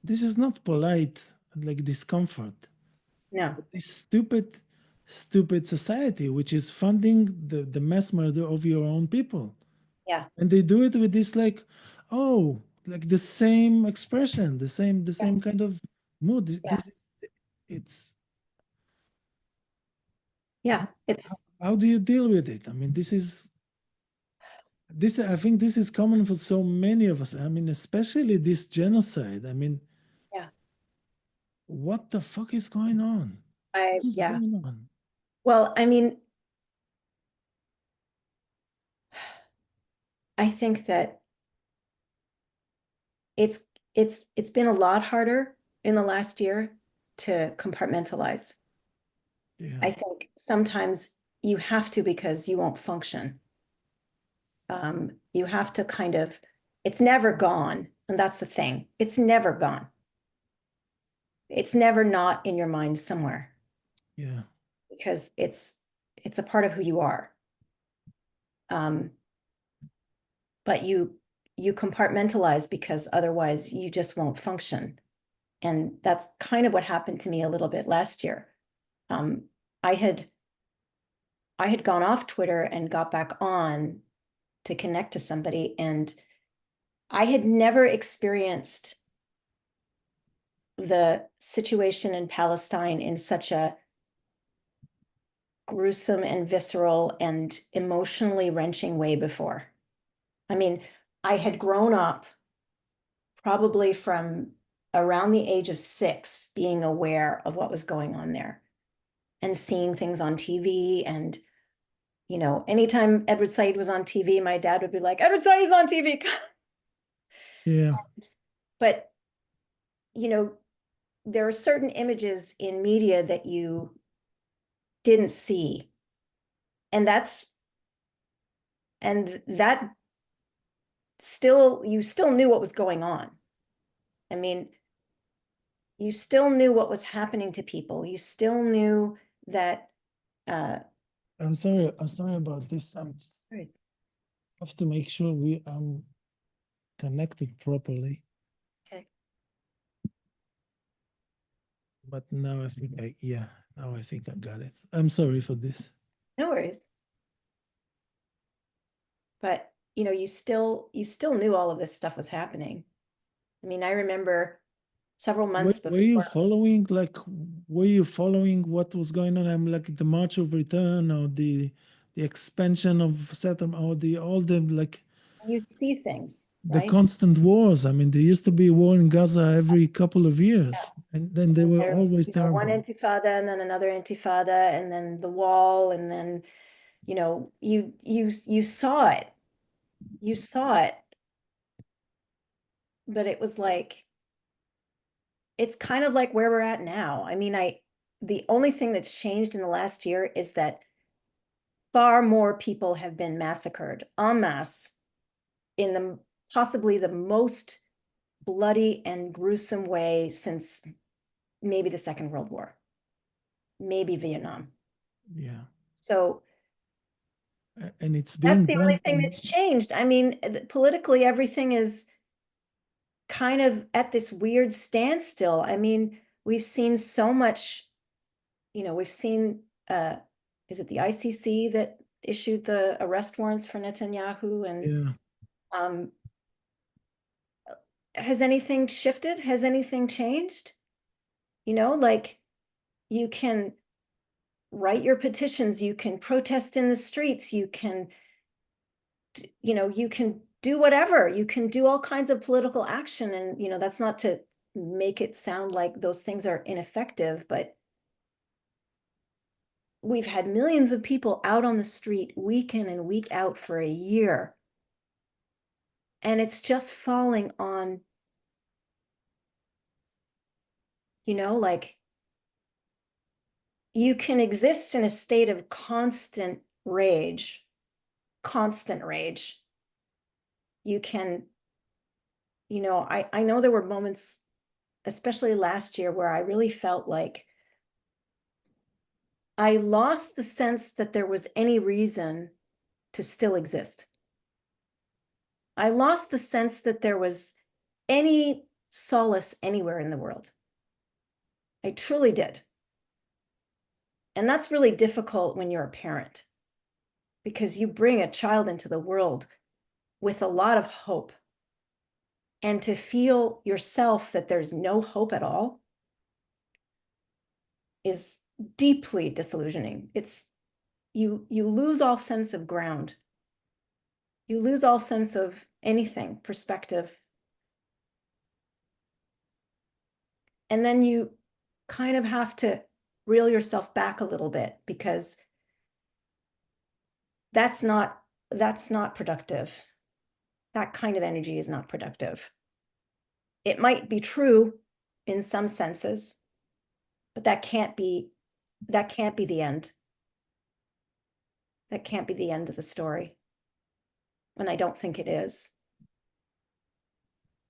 This is not polite, like discomfort. no, This stupid society, which is funding the mass murder of your own people. yeah, And they do it with this like, oh, like the same expression, the yeah, same kind of mood. yeah, It's yeah. how, It's how do you deal with it? I mean, this I think this is common for so many of us. I mean, especially this genocide. I mean, yeah. what the fuck is going on? What is Yeah. going on? Well, I mean, I think that it's it's been a lot harder in the last year to compartmentalize. Yeah, I think sometimes you have to because you won't function. You have to kind of, it's never gone. And that's the thing. It's never gone. It's never not in your mind somewhere yeah. because it's a part of who you are. Um, but you compartmentalize because otherwise you just won't function. And that's kind of what happened to me a little bit last year. Um, I had I had gone off Twitter and got back on to connect to somebody, and I had never experienced the situation in Palestine in such a gruesome and visceral and emotionally wrenching way before. I mean, I had grown up probably from around the age of 6 being aware of what was going on there and seeing things on TV. And, anytime Edward Said was on TV, my dad would be like, Edward Said's on TV. Yeah. But, you know, there are certain images in media that you didn't see. And that you still knew what was going on. I mean, you still knew what was happening to people. You still knew that, uh, I'm sorry about this. Have to make sure we connected properly. okay, But now I think now I think I got it. I'm sorry for this. no worries. But, you still knew all of this stuff was happening. I mean, I remember several months Were you before. following were you following what was going on? I'm like the March of Return or the expansion of settlement or the all the like You'd see things, the right? constant wars. I mean, there used to be a war in Gaza every couple of years, and then they And were there was, always one terrible. intifada and then another intifada and then the wall and then, you saw it. You saw it, but it was like it's kind of like where we're at now. I mean, the only thing that's changed in the last year is that far more people have been massacred en masse in the possibly the most bloody and gruesome way since maybe the Second World War, maybe Vietnam. Yeah, So and it's that's being the only done thing that's changed. I mean, politically, everything is kind of at this weird standstill. I mean, we've seen so much, we've seen, is it the ICC that issued the arrest warrants for Netanyahu? And Yeah. um, has anything shifted? Has anything changed? Like you can write your petitions, you can protest in the streets, you can do whatever, you can do all kinds of political action. And that's not to make it sound like those things are ineffective, but we've had millions of people out on the street week in and week out for a year, and it's just falling on, like you can exist in a state of constant rage. You can, I know there were moments, especially last year, where I really felt like I lost the sense that there was any reason to still exist. I lost the sense that there was any solace anywhere in the world. I truly did. And that's really difficult when you're a parent, because you bring a child into the world with a lot of hope. And to feel yourself that there's no hope at all is deeply disillusioning. You lose all sense of ground. You lose all sense of anything, perspective. And then you kind of have to reel yourself back a little bit, because that's not productive. That kind of energy is not productive. It might be true in some senses, but that can't be the end. That can't be the end of the story. And I don't think it is.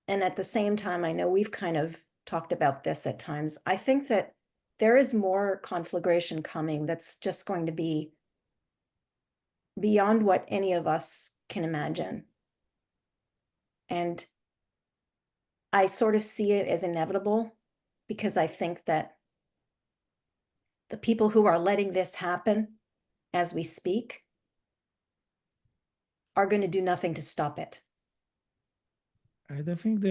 And at the same time, I know we've kind of talked about this at times. I think that there is more conflagration coming that's just going to be beyond what any of us can imagine. And I sort of see it as inevitable, because I think that the people who are letting this happen as we speak are going to do nothing to stop it. I don't think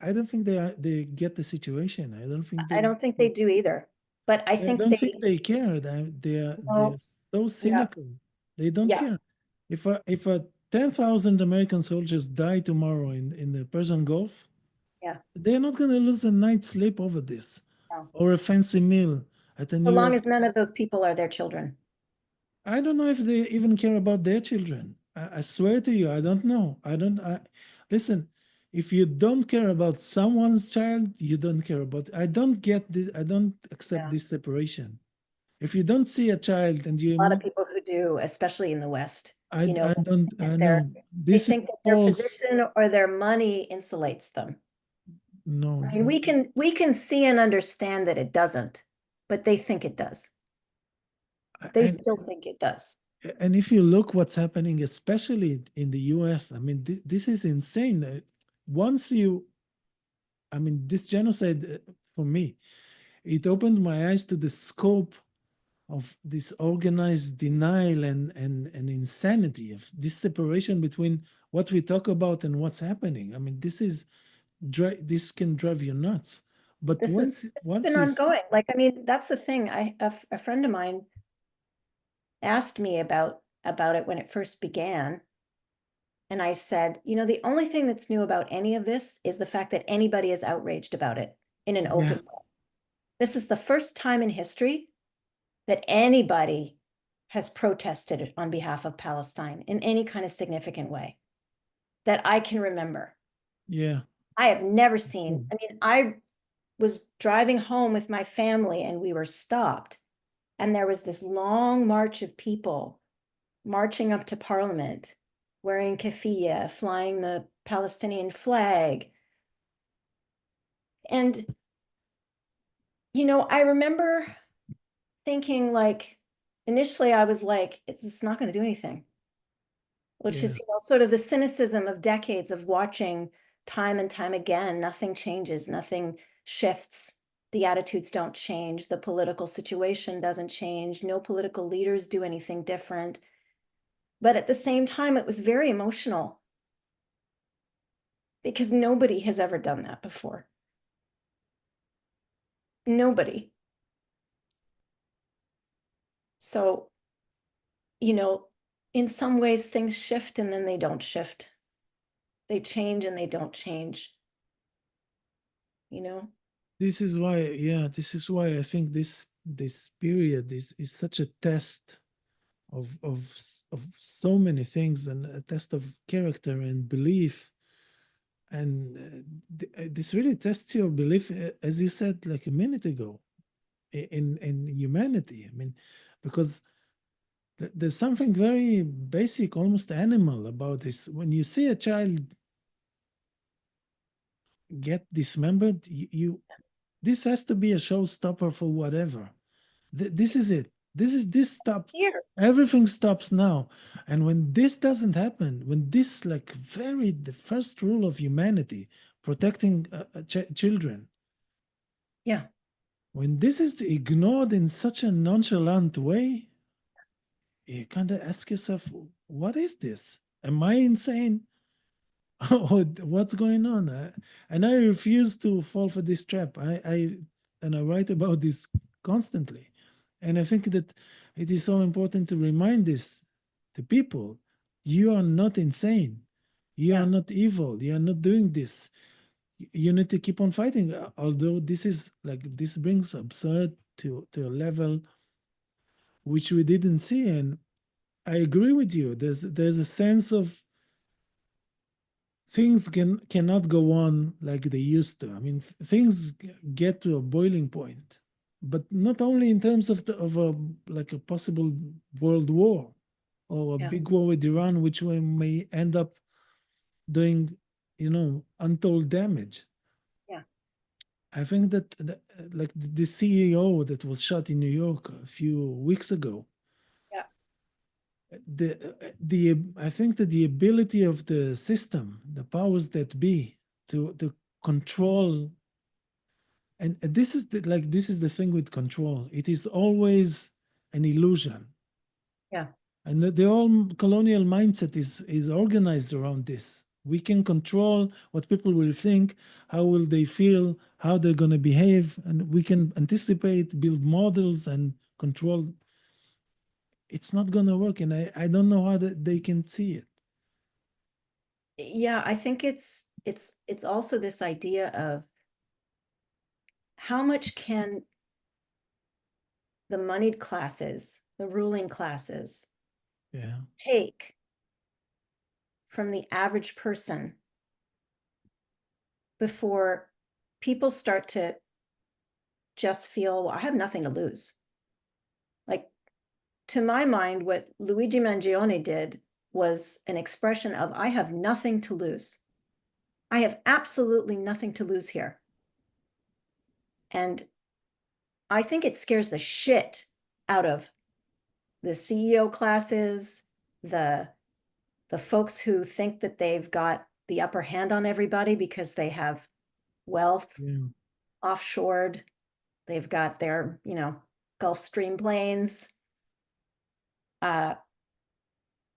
I don't think they get the situation. I don't think I don't think they do either, but I I think don't they think they care. They're know. so Yeah, cynical. They don't yeah, care. If a 10,000 American soldiers die tomorrow in the Persian Gulf, yeah. they're not going to lose a night's sleep over this, No. or a fancy meal at a So New long York. as none of those people are their children. I don't know if they even care about their children. I swear to you, I don't know. I don't. Listen. If you don't care about someone's child, you don't care about. I don't get this. I don't accept Yeah. this separation. If you don't see a child and A lot of you, people who do, especially in the West, I don't. that I know they this think that their false. position or their money insulates them. No, I mean, we can see and understand that it doesn't, but they think it does. They and still think it does. and if you look what's happening, especially in the U.S., I mean, this is insane. Once you, I mean, this genocide for me, it opened my eyes to the scope of this organized denial and insanity of this separation between what we talk about and what's happening. I mean, this can drive you nuts. But This has been once you ongoing. Like, I mean, that's the thing. A friend of mine asked me about it when it first began. And I said, the only thing that's new about any of this is the fact that anybody is outraged about it in an yeah, open way. This is the first time in history that anybody has protested on behalf of Palestine in any kind of significant way that I can remember. yeah, I have never seen, I mean, I was driving home with my family and we were stopped, and there was this long march of people marching up to Parliament, wearing keffiyeh, flying the Palestinian flag. And, I remember thinking, like, initially I was like, it's not going to do anything, which yeah, is, sort of the cynicism of decades of watching time and time again, nothing changes, nothing shifts. The attitudes don't change. The political situation doesn't change. No political leaders do anything different. But at the same time, it was very emotional because nobody has ever done that before. Nobody. So, you know, in some ways things shift and then they don't shift. They change and they don't change, you know? This is why, yeah, this is why I think this period is such a test of so many things, and a test of character and belief. And this really tests your belief, as you said like a minute ago, in humanity. I mean, because there's something very basic, almost animal about this. When you see a child get dismembered, you this has to be a showstopper for whatever. This is it. This stop. Here. Everything stops now. And when this doesn't happen, when this like very the first rule of humanity, protecting children, Yeah. when this is ignored in such a nonchalant way, you kind of ask yourself, what is this? Am I insane? Oh, what's going on? And I refuse to fall for this trap. I write about this constantly, and I think that it is so important to remind this to people: you are not insane, you are Yeah. not evil, you are not doing this. You need to keep on fighting. Although this is like this brings absurd to a level which we didn't see, and I agree with you. There's a sense of things cannot go on like they used to. I mean, things get to a boiling point, but not only in terms of a like a possible world war or a Yeah. big war with Iran, which we may end up doing, untold damage. Yeah. I think that like the CEO that was shot in New York a few weeks ago, Yeah. the I think that the ability of the system, the powers that be, to control, and this is the thing with control. It is always an illusion, Yeah. and the whole colonial mindset is organized around this. We can control what people will think, how will they feel, how they're going to behave, and we can anticipate, build models, and control. It's not going to work, and I don't know how they can see it. Yeah. I think it's also this idea of how much can the moneyed classes, the ruling classes, Yeah. take from the average person before people start to just feel, well, I have nothing to lose. Like, to my mind, what Luigi Mangione did was an expression of, I have nothing to lose. I have absolutely nothing to lose here. And I think it scares the shit out of the CEO classes, the the folks who think that they've got the upper hand on everybody because they have wealth Yeah. offshored. They've got their, Gulf Stream planes. Uh,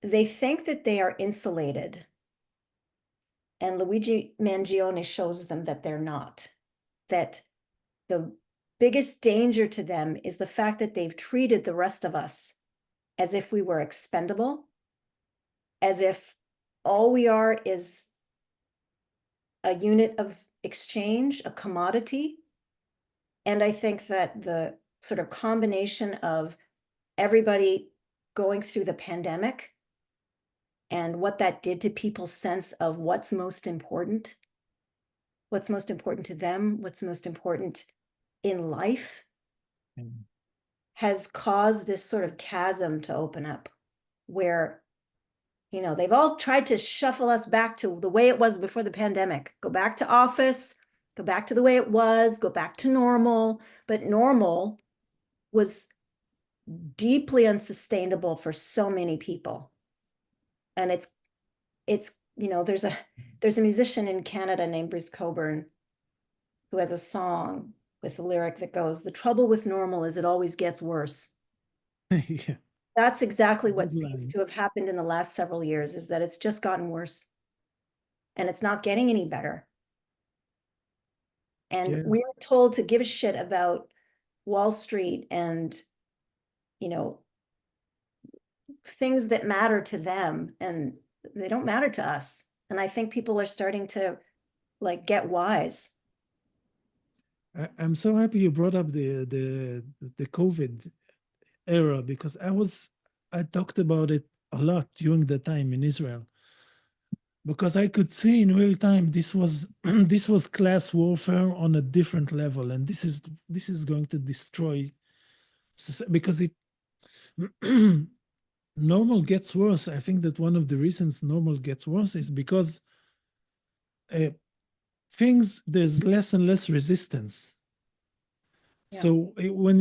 they think that they are insulated. And Luigi Mangione shows them that they're not. That the biggest danger to them is the fact that they've treated the rest of us as if we were expendable, as if all we are is a unit of exchange, a commodity. And I think that the sort of combination of everybody going through the pandemic and what that did to people's sense of what's most important to them, what's most important in life, Mm. has caused this sort of chasm to open up where, they've all tried to shuffle us back to the way it was before the pandemic. Go back to office, go back to the way it was, go back to normal. But normal was deeply unsustainable for so many people. And it's you know, there's a musician in Canada named Bruce Cockburn who has a song with a lyric that goes, "The trouble with normal is it always gets worse." Yeah, That's exactly what good seems line. to have happened in the last several years, is that it's just gotten worse and it's not getting any better. And Yeah. we were told to give a shit about Wall Street and, you know, things that matter to them, and they don't matter to us. And I think people are starting to like get wise. I'm so happy you brought up the COVID era because I talked about it a lot during the time in Israel because I could see in real time this was this was class warfare on a different level, and this is going to destroy because it normal gets worse. I think that one of the reasons normal gets worse is because uh, things there's less and less resistance. Yeah. So when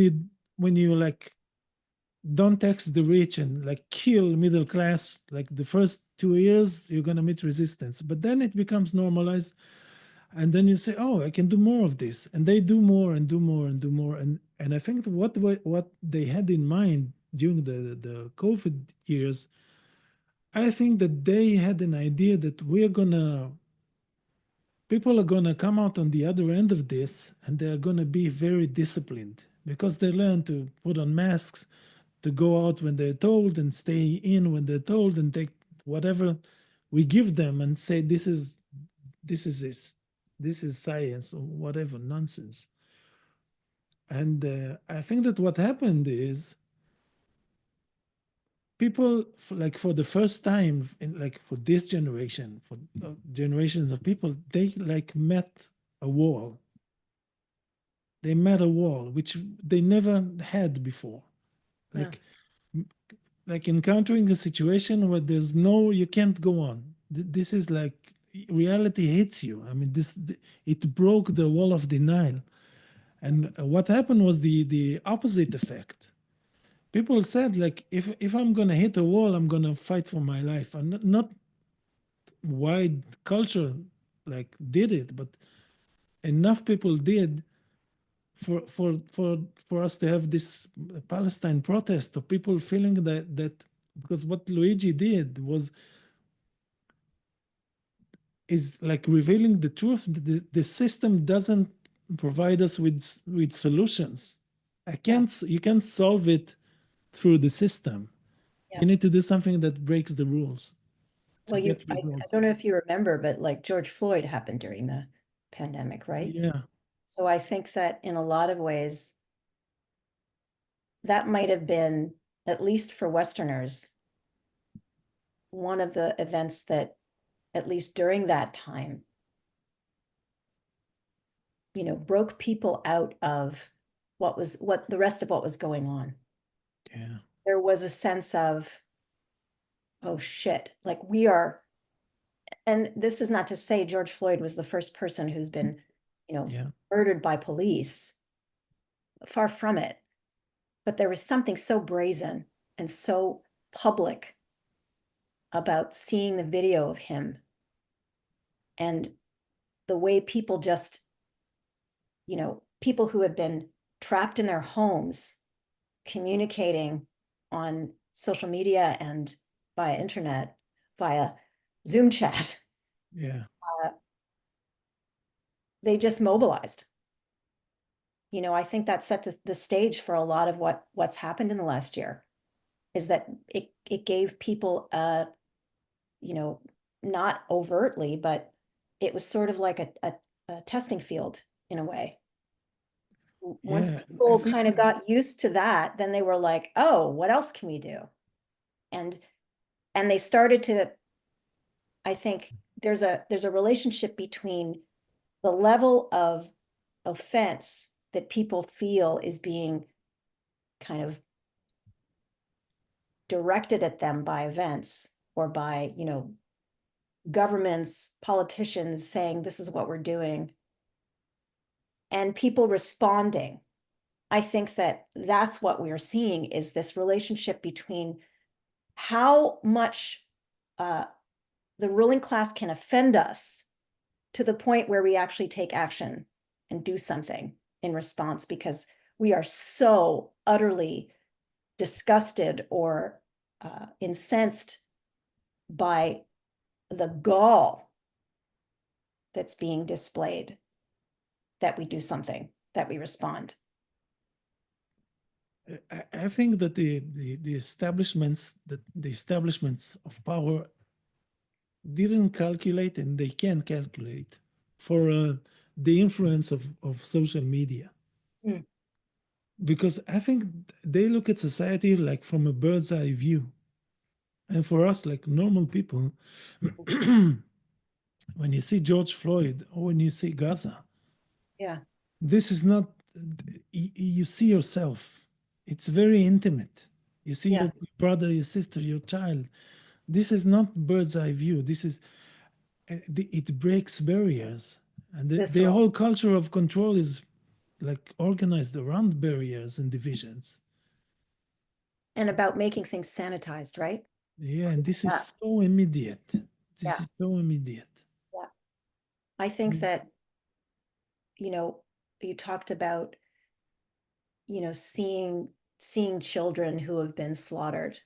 you like don't tax the rich and like kill middle class, like the first 2 years you're gonna meet resistance, but then it becomes normalized, and then you say, "Oh, I can do more of this," and they do more and do more and do more, and I think what they had in mind during the COVID years, I think that they had an idea that people are gonna come out on the other end of this, and they're gonna be very disciplined because they learn to put on masks, to go out when they're told and stay in when they're told and take whatever we give them and say this is science or whatever nonsense. And I think that what happened is people like for the first time in like for this generation for generations of people they like met a wall. They met a wall which they never had before, Yeah. like like encountering a situation where there's no you can't go on. This is like reality hits you. I mean it broke the wall of denial. And what happened was the opposite effect. People said like if I'm gonna hit a wall, I'm gonna fight for my life. And not wide culture like did it, but enough people did for us to have this Palestine protest of people feeling that because what Luigi did was is like revealing the truth. The system doesn't provide us with solutions. I Yeah. can't you can't solve it through the system. Yeah. You need to do something that breaks the rules to Well, get I results. don't know if you remember, but like George Floyd happened during the pandemic, right? Yeah, So I think that in a lot of ways, that might have been, at least for Westerners, one of the events that, at least during that time, you know, broke people out of what the rest of what was going on. yeah, There was a sense of, oh shit, like we are, and this is not to say George Floyd was the first person who's been, you know, yeah, murdered by police. Far from it. But there was something so brazen and so public about seeing the video of him and the way people just, you know, people who had been trapped in their homes communicating on social media and via internet, via Zoom chat, yeah, uh, they just mobilized. You know, I think that set the stage for a lot of what's happened in the last year, is that it gave people you know, not overtly, but it was sort of like a testing field in a way. Once yeah. I people think kind of that got used to that, then they were like, oh, what else can we do? And and they started to, I think there's a relationship between the level of offense that people feel is being kind of directed at them by events or by, you know, governments, politicians saying this is what we're doing, and people responding. I think that that's what we are seeing, is this relationship between how much the ruling class can offend us to the point where we actually take action and do something in response because we are so utterly disgusted or incensed by the gall that's being displayed that we do something, that we respond. I think that the establishments of power didn't calculate, and they can't calculate for the influence of social media. Mm. Because I think they look at society like from a bird's eye view. And for us, like normal people, when you see George Floyd or when you see Gaza, Yeah. this is not, you see yourself. It's very intimate. You see Yeah. your brother, your sister, your child. This is not bird's eye view. This is, it breaks barriers. And the Visceral. whole culture of control is like organized around barriers and divisions. And about making things sanitized, right? Yeah, and this Yeah. is so immediate. This Yeah. is so immediate. Yeah. I think that, you know, you talked about, seeing children who have been slaughtered.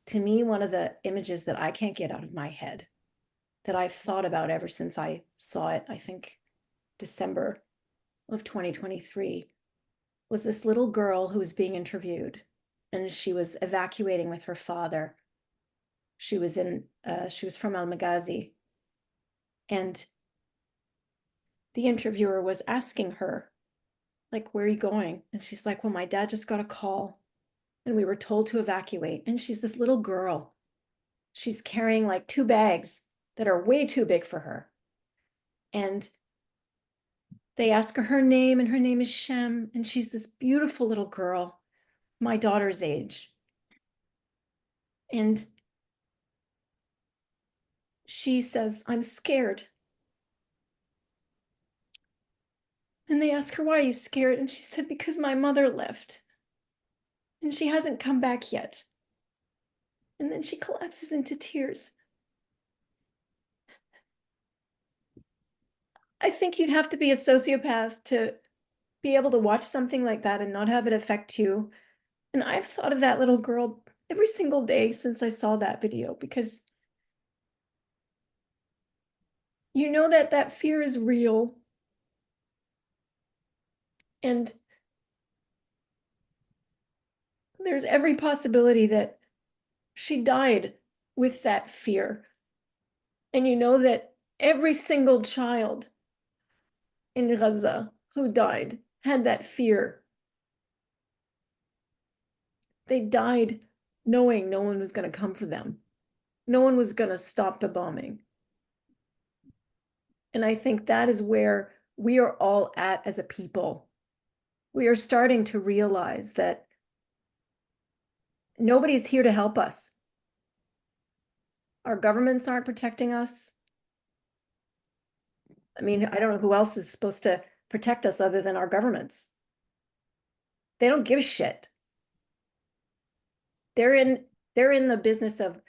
To me, one of the images that I can't get out of my head that I've thought about ever since I saw it, I think December of 2023, was this little girl who was being interviewed, and she was evacuating with her father. She was from Al Maghazi, and the interviewer was asking her, like, where are you going? And she's like, well, my dad just got a call and we were told to evacuate. And she's this little girl. She's carrying like 2 bags that are way too big for her. And they ask her name, and her name is Shem. And she's this beautiful little girl, my daughter's age. And she says, I'm scared. And they ask her, why are you scared? And she said, because my mother left and she hasn't come back yet. And then she collapses into tears. I think you'd have to be a sociopath to be able to watch something like that and not have it affect you. And I've thought of that little girl every single day since I saw that video, because you know that that fear is real. And there's every possibility that she died with that fear. And you know that every single child in Gaza who died had that fear. They died knowing no one was going to come for them. No one was going to stop the bombing. And I think that is where we are all at as a people. We are starting to realize that nobody's here to help us. Our governments aren't protecting us. I mean, I don't know who else is supposed to protect us other than our governments. They don't give a shit. They're in the business of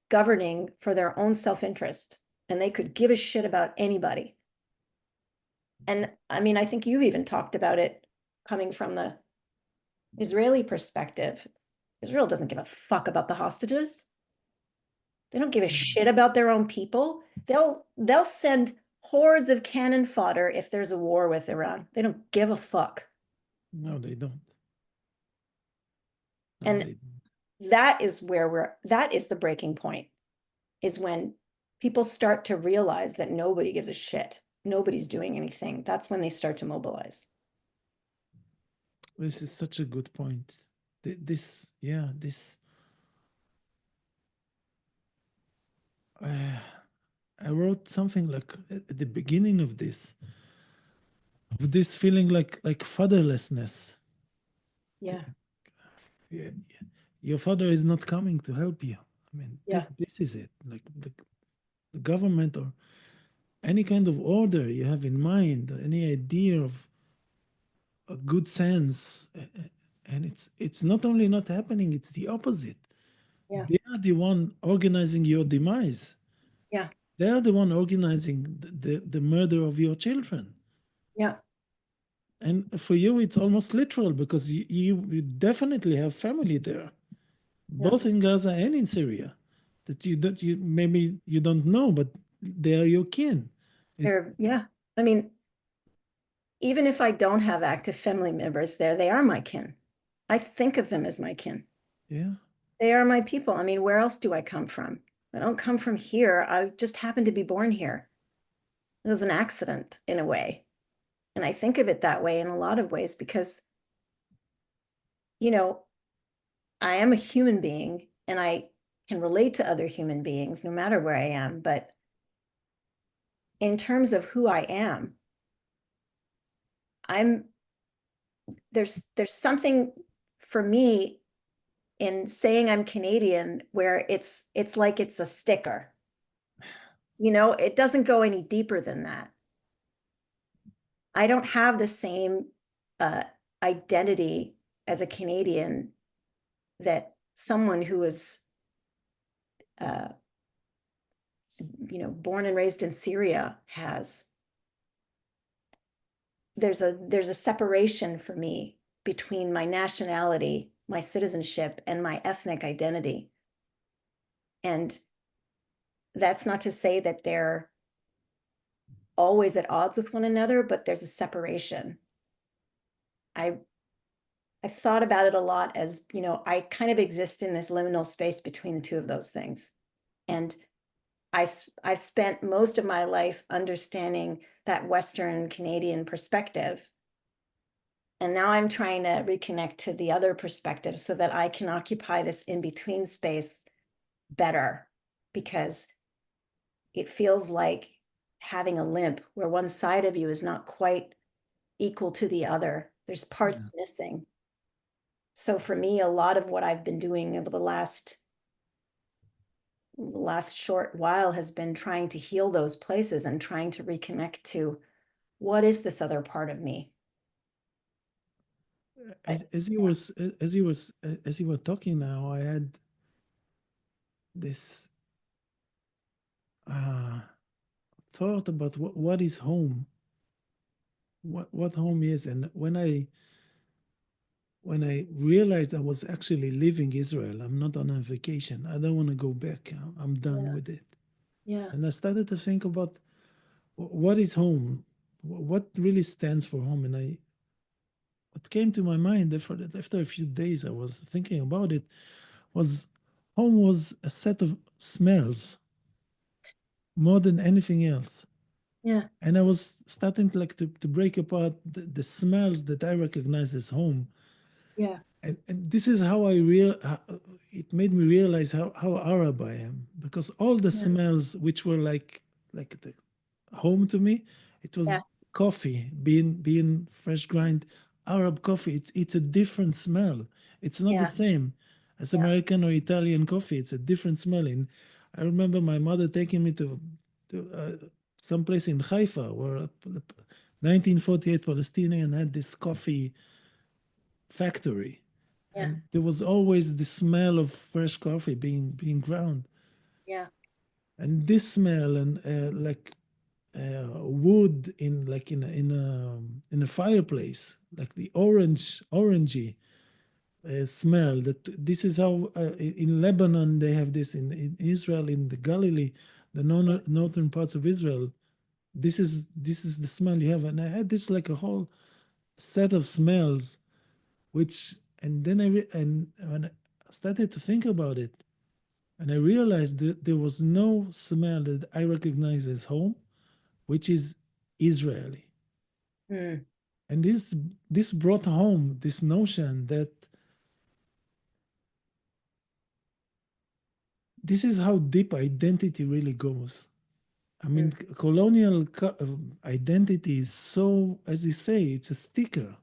governing for their own self-interest, and they could give a shit about anybody. And I mean, I think you've even talked about it coming from the Israeli perspective. Israel doesn't give a fuck about the hostages. They don't give a shit about their own people. They'll send hordes of cannon fodder if there's a war with Iran. They don't give a fuck. No, they don't. No, And they don't. that is that is the breaking point, is when people start to realize that nobody gives a shit. Nobody's doing anything. That's when they start to mobilize. This is such a good point. This, yeah, this. Uh, I wrote something like at the beginning of this feeling like fatherlessness. Yeah. Yeah, your father is not coming to help you. I mean, Yeah. this is it. Like the government or any kind of order you have in mind, any idea of a good sense, and it's not only not happening; it's the opposite. Yeah. They are the one organizing your demise. Yeah. They are the one organizing the murder of your children. Yeah. And for you, it's almost literal because you definitely have family there, Yeah. both in Gaza and in Syria, that you maybe you don't know, but they are your kin. It Yeah. I mean, even if I don't have active family members there, they are my kin. I think of them as my kin. yeah. They are my people. I mean, where else do I come from? I don't come from here. I just happened to be born here. It was an accident in a way. And I think of it that way in a lot of ways because, you know, I am a human being and I can relate to other human beings no matter where I am. But in terms of who I am, I'm there's something for me in saying I'm Canadian where it's like it's a sticker. You know, it doesn't go any deeper than that. I don't have the same uh, identity as a Canadian that someone who is, uh, born and raised in Syria has. There's a separation for me between my nationality, my citizenship, and my ethnic identity. And that's not to say that they're always at odds with one another, but there's a separation. I I've thought about it a lot as, I kind of exist in this liminal space between the two of those things. And I've spent most of my life understanding that Western Canadian perspective. And now I'm trying to reconnect to the other perspective so that I can occupy this in between space better because it feels like having a limp where one side of you is not quite equal to the other. There's Yeah. parts missing. So for me, a lot of what I've been doing over the last short while has been trying to heal those places and trying to reconnect to what is this other part of me? I, As you yeah, was as you was as you were talking now, I had this uh, thought about what is home, what home is, and when I realized I was actually leaving Israel, I'm not on a vacation. I don't want to go back. I'm done yeah, with it. yeah, And I started to think about what is home, what really stands for home. And what came to my mind after a few days, I was thinking about it, was home was a set of smells more than anything else. yeah, And I was starting to break apart the smells that I recognize as home. yeah, And this is how it made me realize how Arab I am, because all the yeah, smells which were like the home to me, it yeah, was coffee being fresh grind Arab coffee. It's a different smell. It's not the yeah, same as yeah, American or Italian coffee. It's a different smell. And I remember my mother taking me to someplace in Haifa where a 1948 Palestinian had this coffee factory, yeah, and there was always the smell of fresh coffee being ground, yeah, and this smell and wood in a fireplace, like the orangey smell. That this is how in Lebanon they have this, in Israel, in the Galilee, the northern parts of Israel. This is the smell you have, and I had this like a whole set of smells, which and then and when I started to think about it, and I realized that there was no smell that I recognize as home, which is Israeli. mm, And this brought home this notion that this is how deep identity really goes. I mean, mm, colonial identity is so, as you say, it's a sticker.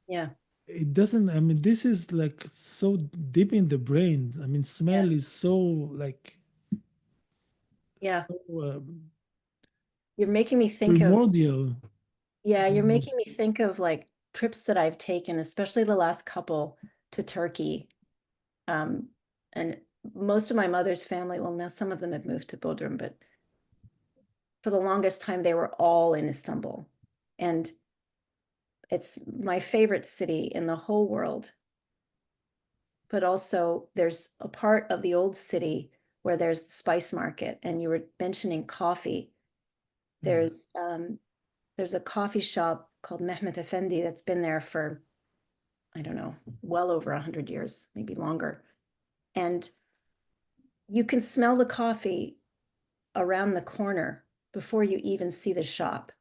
yeah, It doesn't, I mean, this is like so deep in the brain. I mean, yeah, smell is so like yeah. so, You're making me think of, primordial yeah, you're making almost. me think of like trips that I've taken, especially the last couple to Turkey. And most of my mother's family, well, now some of them have moved to Bodrum, but for the longest time, they were all in Istanbul. And it's my favorite city in the whole world. But also, there's a part of the old city where there's the spice market, and you were mentioning coffee. Yeah. There's a coffee shop called Mehmet Efendi that's been there for, I don't know, well over 100 years, maybe longer. And you can smell the coffee around the corner before you even see the shop.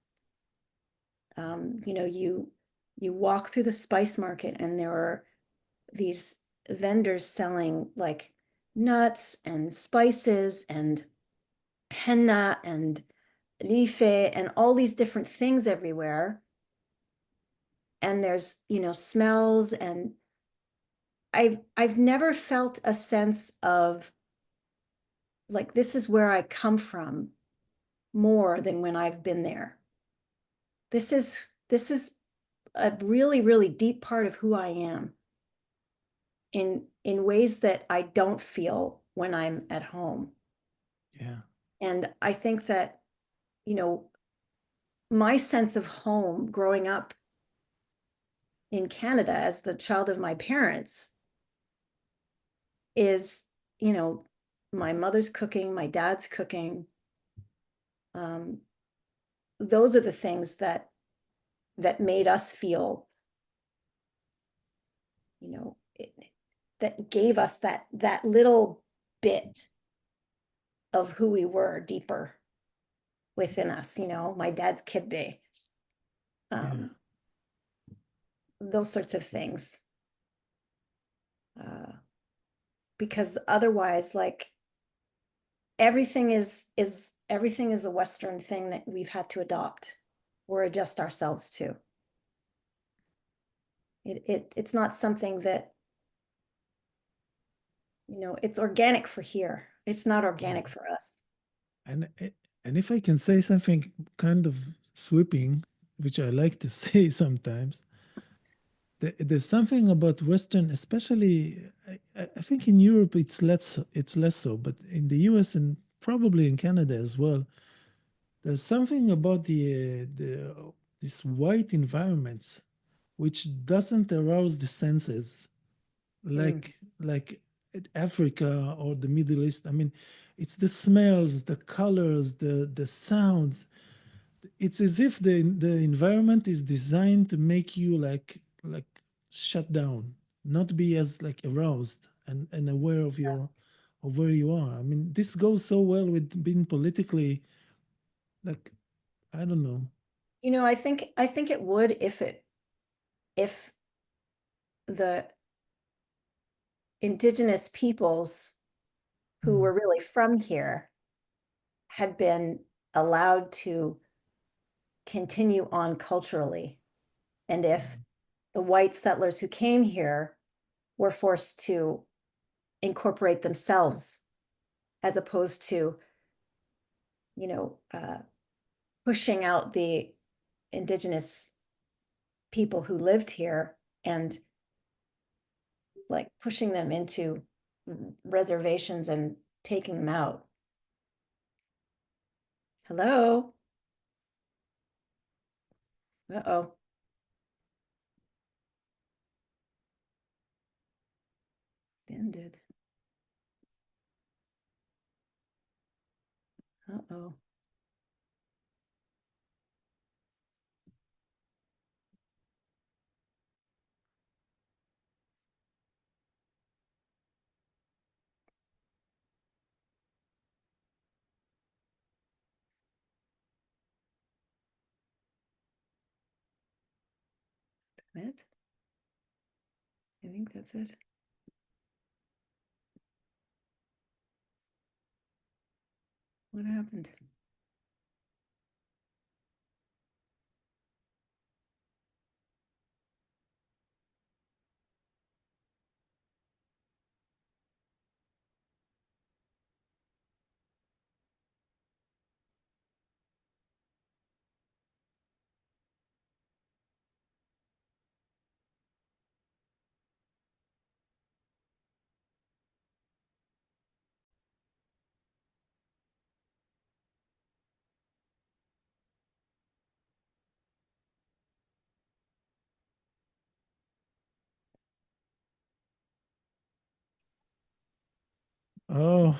You walk through the spice market, and there are these vendors selling like nuts and spices and henna and life and all these different things everywhere. And there's, smells, and I've never felt a sense of like this is where I come from more than when I've been there. This is a really, really deep part of who I am in ways that I don't feel when I'm at home. Yeah. And I think that, you know, my sense of home growing up in Canada as the child of my parents is, you know, my mother's cooking, my dad's cooking. Um, those are the things that made us feel, you know, that gave us that little bit of who we were deeper within us. My dad's kibbe, Yeah. um, those sorts of things. Uh, because otherwise, like everything is a Western thing that we've had to adopt or adjust ourselves to. It's not something that, it's organic for here. It's not Yeah. organic for us. And and if I can say something kind of sweeping, which I like to say sometimes, there's something about Western, especially I think in Europe it's less so, but in the US and probably in Canada as well, there's something about the these white environments which doesn't arouse the senses Mm. like Africa or the Middle East. I mean, it's the smells, the colors, the sounds. It's as if the environment is designed to make you like shut down, not be as like aroused and aware of where you are. I mean, this goes so well with being politically like I don't know. I think it would if the indigenous peoples who Mm, were really from here had been allowed to continue on culturally. And if mm, the white settlers who came here were forced to incorporate themselves as opposed to, you know, uh, pushing out the indigenous people who lived here and like pushing them into reservations and taking them out. Hello. Uh-oh. Ended. Uh-oh. That? I think that's it. What happened? Oh,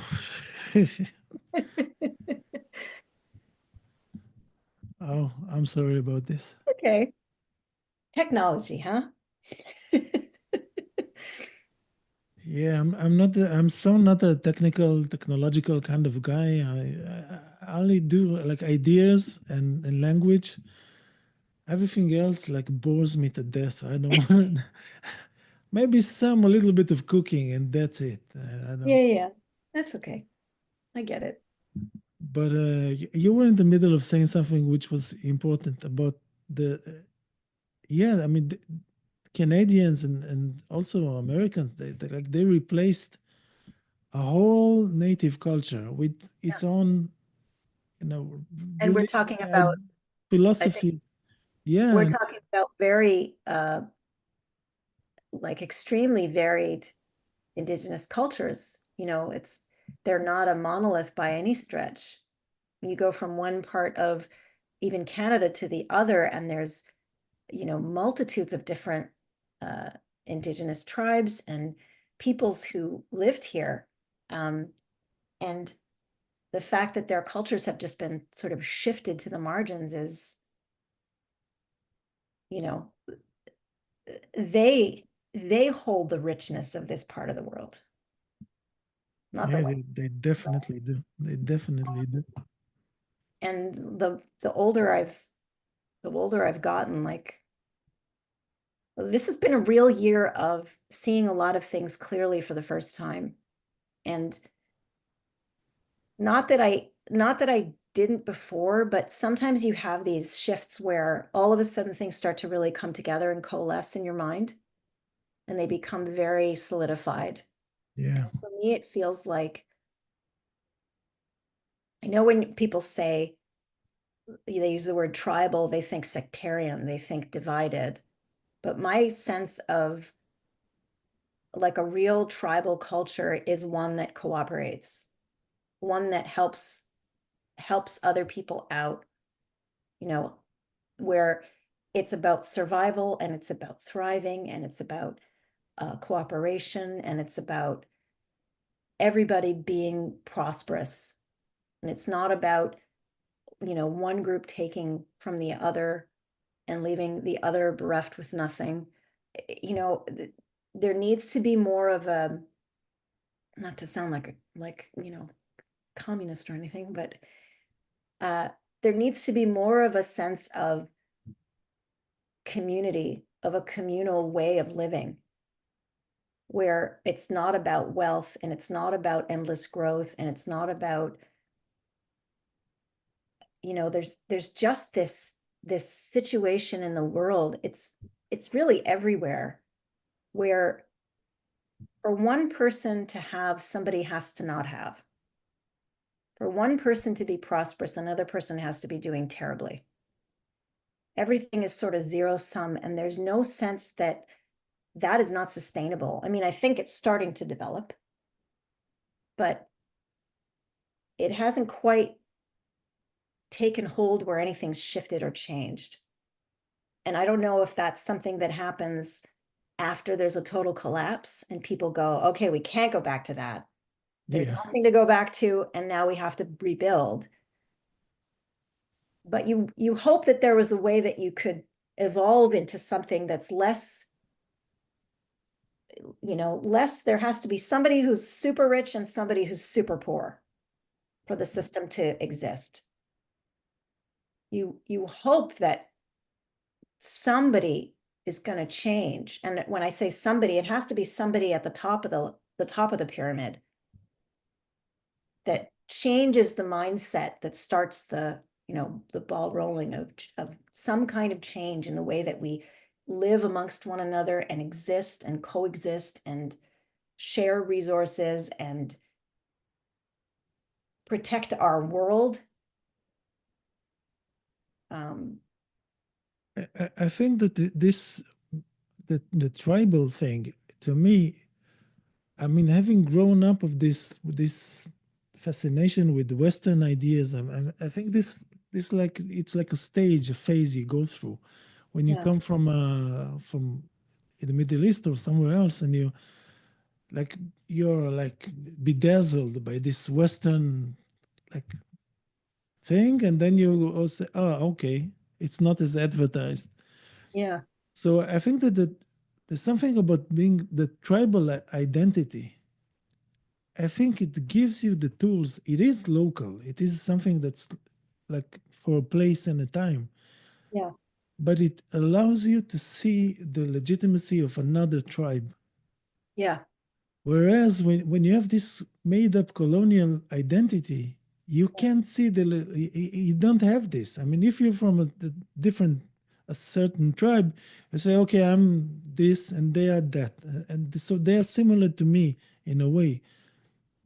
oh, I'm sorry about this. Okay. Technology, huh? Yeah, I'm not I'm so not a technological kind of guy. I only do like ideas and language. Everything else like bores me to death. I don't want maybe some a little bit of cooking and that's it. I Yeah, don't. yeah. That's okay. I get it. But you were in the middle of saying something which was important about the yeah. I mean, the Canadians and also Americans. They replaced a whole native culture with Yeah. its own, And we're religion talking about, and I think philosophy. Yeah, we're and talking about very like extremely varied indigenous cultures. They're not a monolith by any stretch. You go from one part of even Canada to the other, and there's, multitudes of different uh, indigenous tribes and peoples who lived here. Um, and the fact that their cultures have just been sort of shifted to the margins is, you know, they they hold the richness of this part of the world, not the yeah, white. they definitely do. They definitely do. And the older I've gotten, like this has been a real year of seeing a lot of things clearly for the first time. And not that I didn't before, but sometimes you have these shifts where all of a sudden things start to really come together and coalesce in your mind and they become very solidified. Yeah, For me, it feels like I know when people say they use the word tribal, they think sectarian, they think divided. But my sense of like a real tribal culture is one that cooperates, one that helps other people out, you know, where it's about survival and it's about thriving and it's about cooperation and it's about everybody being prosperous. And it's not about, one group taking from the other and leaving the other bereft with nothing. You know, there needs to be more of a, not to sound like communist or anything, but uh, there needs to be more of a sense of community, of a communal way of living, where it's not about wealth and it's not about endless growth and it's not about, there's just this situation in the world. It's really everywhere where for one person to have, somebody has to not have. For one person to be prosperous, another person has to be doing terribly. Everything is sort of zero sum, and there's no sense that that is not sustainable. I mean, I think it's starting to develop, but it hasn't quite taken hold where anything's shifted or changed. And I don't know if that's something that happens after there's a total collapse and people go, okay, we can't go back to that. There's yeah. nothing to go back to, and now we have to rebuild. But you hope that there was a way that you could evolve into something that's less, less. There has to be somebody who's super rich and somebody who's super poor for the system to exist. You hope that somebody is going to change. And when I say somebody, it has to be somebody at the top of the top of the pyramid that changes the mindset, that starts the ball rolling of some kind of change in the way that we live amongst one another and exist and coexist and share resources and protect our world. Um, I think that the tribal thing to me, I mean, having grown up of this fascination with Western ideas, I think this like it's like a stage, a phase you go through when you yeah, come from the Middle East or somewhere else, and like you're like bedazzled by this Western like thing, and then you also oh okay, it's not as advertised. Yeah. So I think that there's something about being the tribal identity. I think it gives you the tools. It is local. It is something that's like for a place and a time, Yeah. but it allows you to see the legitimacy of another tribe. Yeah. Whereas when you have this made up colonial identity, you can't see you don't have this. I mean, if you're from a different, a certain tribe, you say, okay, I'm this and they are that. And so they are similar to me in a way.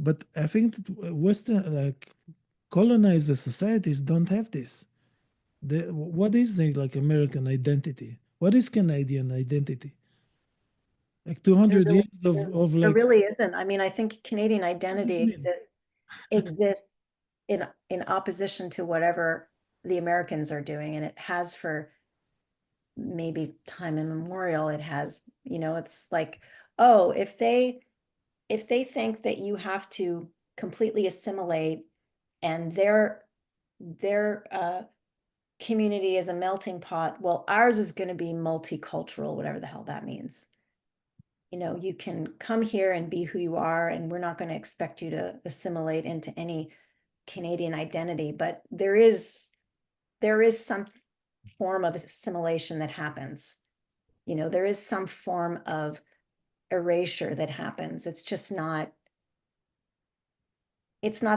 But I think that Western, like colonized societies don't have this. What is the like American identity? What is Canadian identity? Like There 200 really, years of there like, really isn't. I mean, I think Canadian what does it identity mean? exists in opposition to whatever the Americans are doing, and it has for maybe time immemorial. It has, it's like, oh, if they think that you have to completely assimilate and their community is a melting pot, well, ours is going to be multicultural, whatever the hell that means. You can come here and be who you are, and we're not going to expect you to assimilate into any Canadian identity, but there is some form of assimilation that happens. There is some form of erasure that happens. It's not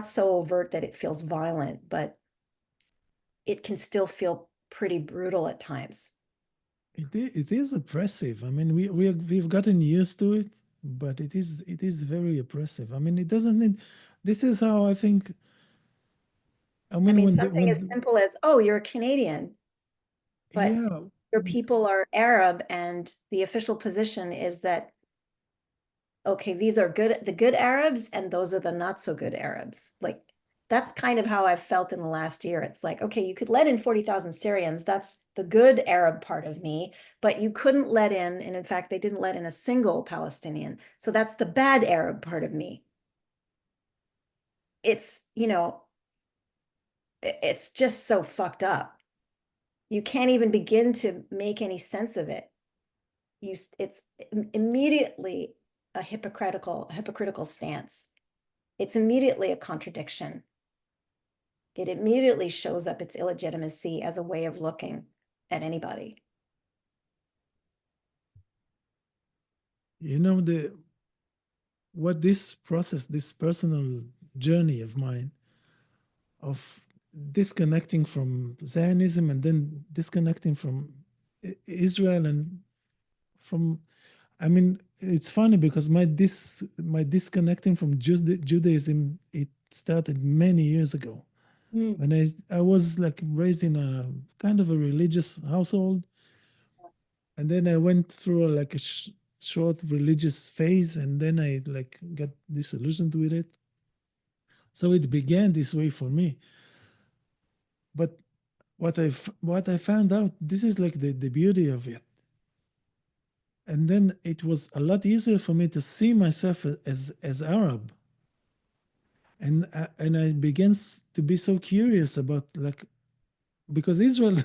so overt that it feels violent, but it can still feel pretty brutal at times. It is oppressive. I mean, we've gotten used to it, but it is very oppressive. I mean, it doesn't need. This is how I think. I I mean, mean, something as simple as, oh, you're a Canadian, but yeah, your people are Arab, and the official position is that, okay, these are the good Arabs, and those are the not so good Arabs. Like, that's kind of how I've felt in the last year. It's like, okay, you could let in 40,000 Syrians. That's the good Arab part of me, but you couldn't let in, and in fact, they didn't let in a single Palestinian. So that's the bad Arab part of me. It's just so fucked up. You can't even begin to make any sense of it. It's immediately a hypocritical stance. It's immediately a contradiction. It immediately shows up its illegitimacy as a way of looking at anybody. the what this process, this personal journey of mine of disconnecting from Zionism and then disconnecting from Israel and from. I mean, it's funny because my disconnecting from Judaism, it started many years ago Mm. when I was like raised in a kind of a religious household, and then I went through like a short religious phase, and then I like got disillusioned with it. So it began this way for me. But what I found out, this is like the beauty of it. And then it was a lot easier for me to see myself as Arab, and I began to be so curious about like, because Israel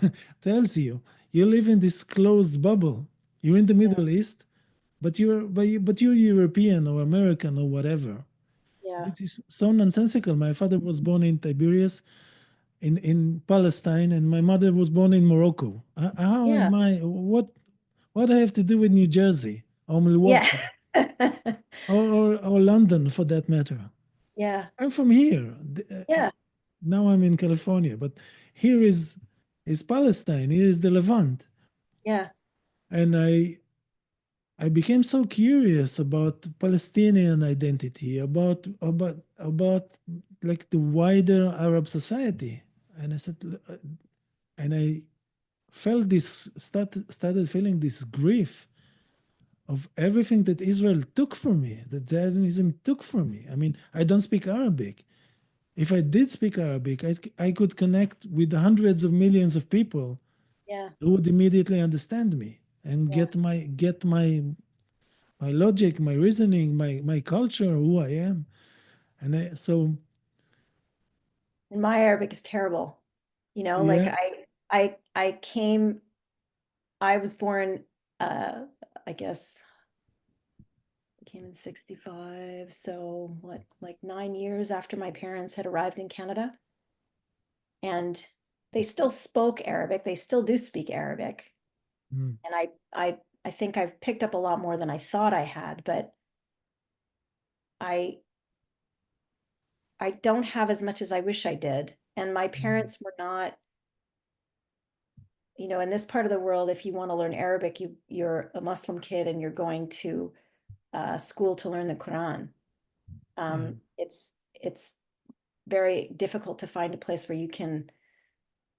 tells you live in this closed bubble. You're in the Yeah, Middle East, but you're European or American or whatever, yeah, which is so nonsensical. My father was born in Tiberias in Palestine, and my mother was born in Morocco. How yeah, am I? What I have to do with New Jersey or yeah, Milwaukee or London for that matter? yeah, I'm from here. yeah, Now I'm in California, but here is Palestine. Here is the Levant, yeah, and I became so curious about Palestinian identity, about like the wider Arab society, and I said, and I felt this started feeling this grief of everything that Israel took from me, that Zionism took from me. I mean, I don't speak Arabic. If I did speak Arabic, I could connect with hundreds of millions of people yeah, who would immediately understand me and yeah, get my my logic, my reasoning, my culture, who I am. And so And my Arabic is terrible. You know, like yeah. I came, I was born, uh, I guess I came in 65. So what, like 9 years after my parents had arrived in Canada. And they still spoke Arabic. They still do speak Arabic. Mm, And I think I've picked up a lot more than I thought I had, but I I don't have as much as I wish I did. And my mm, parents were not, you know, in this part of the world, if you want to learn Arabic, you're a Muslim kid and you're going to school to learn the Quran. yeah. It's very difficult to find a place where you can,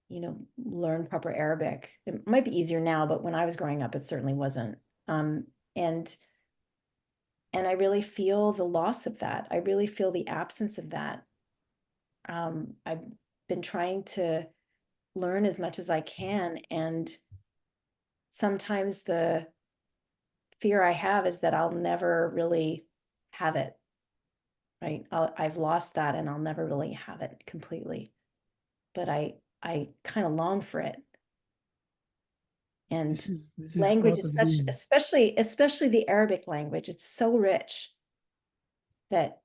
you know, learn proper Arabic. It might be easier now, but when I was growing up, it certainly wasn't. Um, and and I really feel the loss of that. I really feel the absence of that. I've been trying to learn as much as I can, and sometimes the fear I have is that I'll never really have it, right? I've lost that and I'll never really have it completely. But I kind of long for it. And This is language part is of such, being. especially the Arabic language, it's so rich that,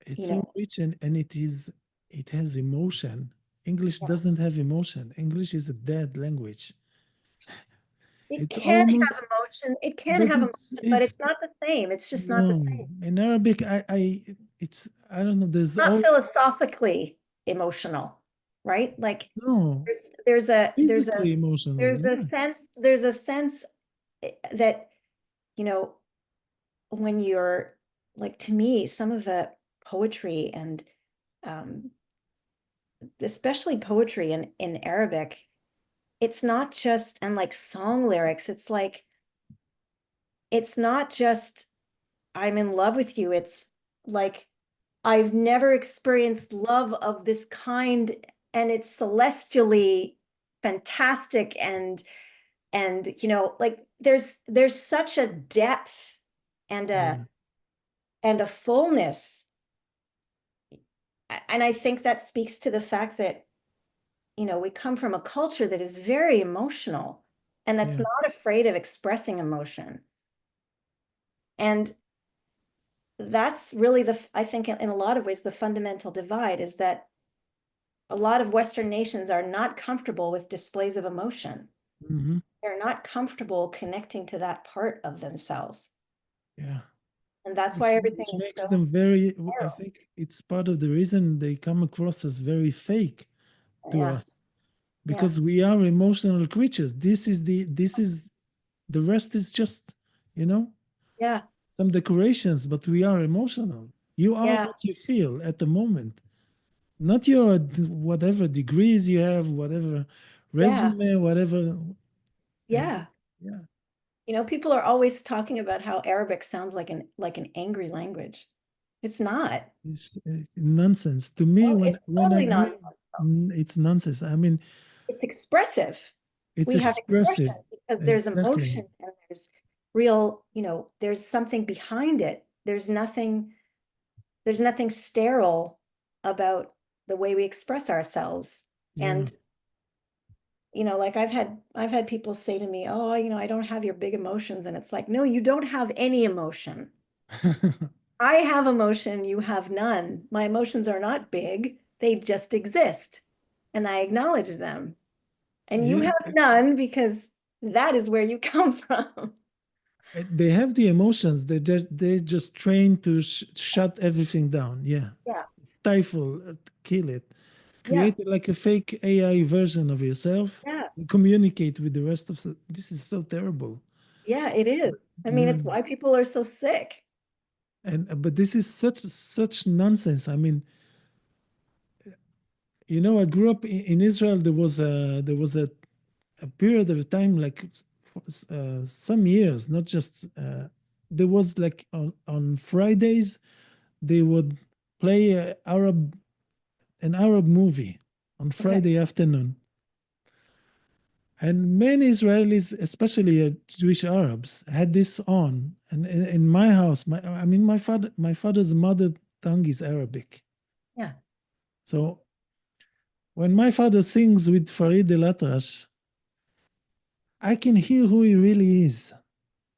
It's you so know, rich, and it has emotion. English yeah, doesn't have emotion. English is a dead language. it It's can almost, have emotion. It can but have emotion, but it's it's not the same. It's just not the no, same. in Arabic. It's, I don't know. There's Not all philosophically emotional, right? Like no there's a there's a physically emotional. there's a Yeah. sense that, you know, when you're like, to me, some of the poetry and um, especially poetry in Arabic, it's not just, and like song lyrics, it's like, it's not just I'm in love with you. It's like I've never experienced love of this kind, and it's celestially fantastic, and you know, like there's such a depth and a Yeah. and a fullness. And I think that speaks to the fact that, you know, we come from a culture that is very emotional and that's Yeah. not afraid of expressing emotion. And that's really I think in a lot of ways, the fundamental divide is that a lot of Western nations are not comfortable with displays of emotion. Hmm. They're not comfortable connecting to that part of themselves. Yeah. And that's why everything Which is makes so them very, I narrow. think it's part of the reason they come across as very fake to Yeah, us, yeah, because we are emotional creatures. This is the rest is just, you know, yeah, some decorations, but we are emotional. You are yeah, what you feel at the moment, not your whatever degrees you have, whatever yeah, resume, whatever. And yeah. yeah, You know, people are always talking about how Arabic sounds like an angry language. It's not. it's nonsense to me No, when it's I totally hear nonsense. it's nonsense. I mean, It's expressive. it's We have expression expressive. because there's Exactly. emotion and there's real, you know, there's something behind it. There's nothing sterile about the way we express ourselves. Yeah. And, you know, like I've had people say to me, "Oh, you know, I don't have your big emotions." And it's like, "No, you don't have any emotion. I have emotion, you have none. My emotions are not big, they just exist. And I acknowledge them. And you Yeah, have none because that is where you come from." they have the emotions. They just train to shut everything down. Yeah, Yeah, stifle, kill it, yeah, create like a fake AI version of yourself. yeah, Communicate with the rest of this is so terrible. yeah, it is. I mean, Yeah, it's why people are so sick. and but this is such nonsense. I mean, you know, I grew up in Israel. There was a period of time like some years, not just there was like on Fridays they would play an Arab movie on Okay. Friday afternoon. And many Israelis, especially Jewish Arabs, had this on. And in my house, I mean, my father's mother tongue is Arabic. Yeah. So when my father sings with Farid El Atrash, I can hear who he really is.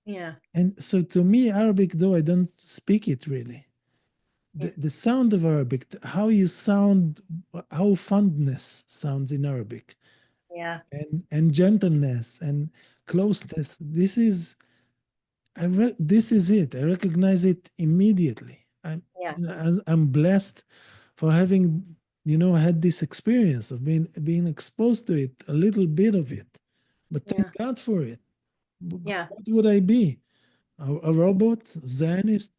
Yeah. And so to me, Arabic, though I don't speak it really, Yeah. the sound of Arabic, how you sound, how fondness sounds in Arabic, Yeah. and gentleness and closeness. This is it. I recognize it immediately. Yeah. I'm blessed for having had this experience of being exposed to it, a little bit of it. But thank Yeah. God for it. Yeah. What would I be? A robot, Zionist?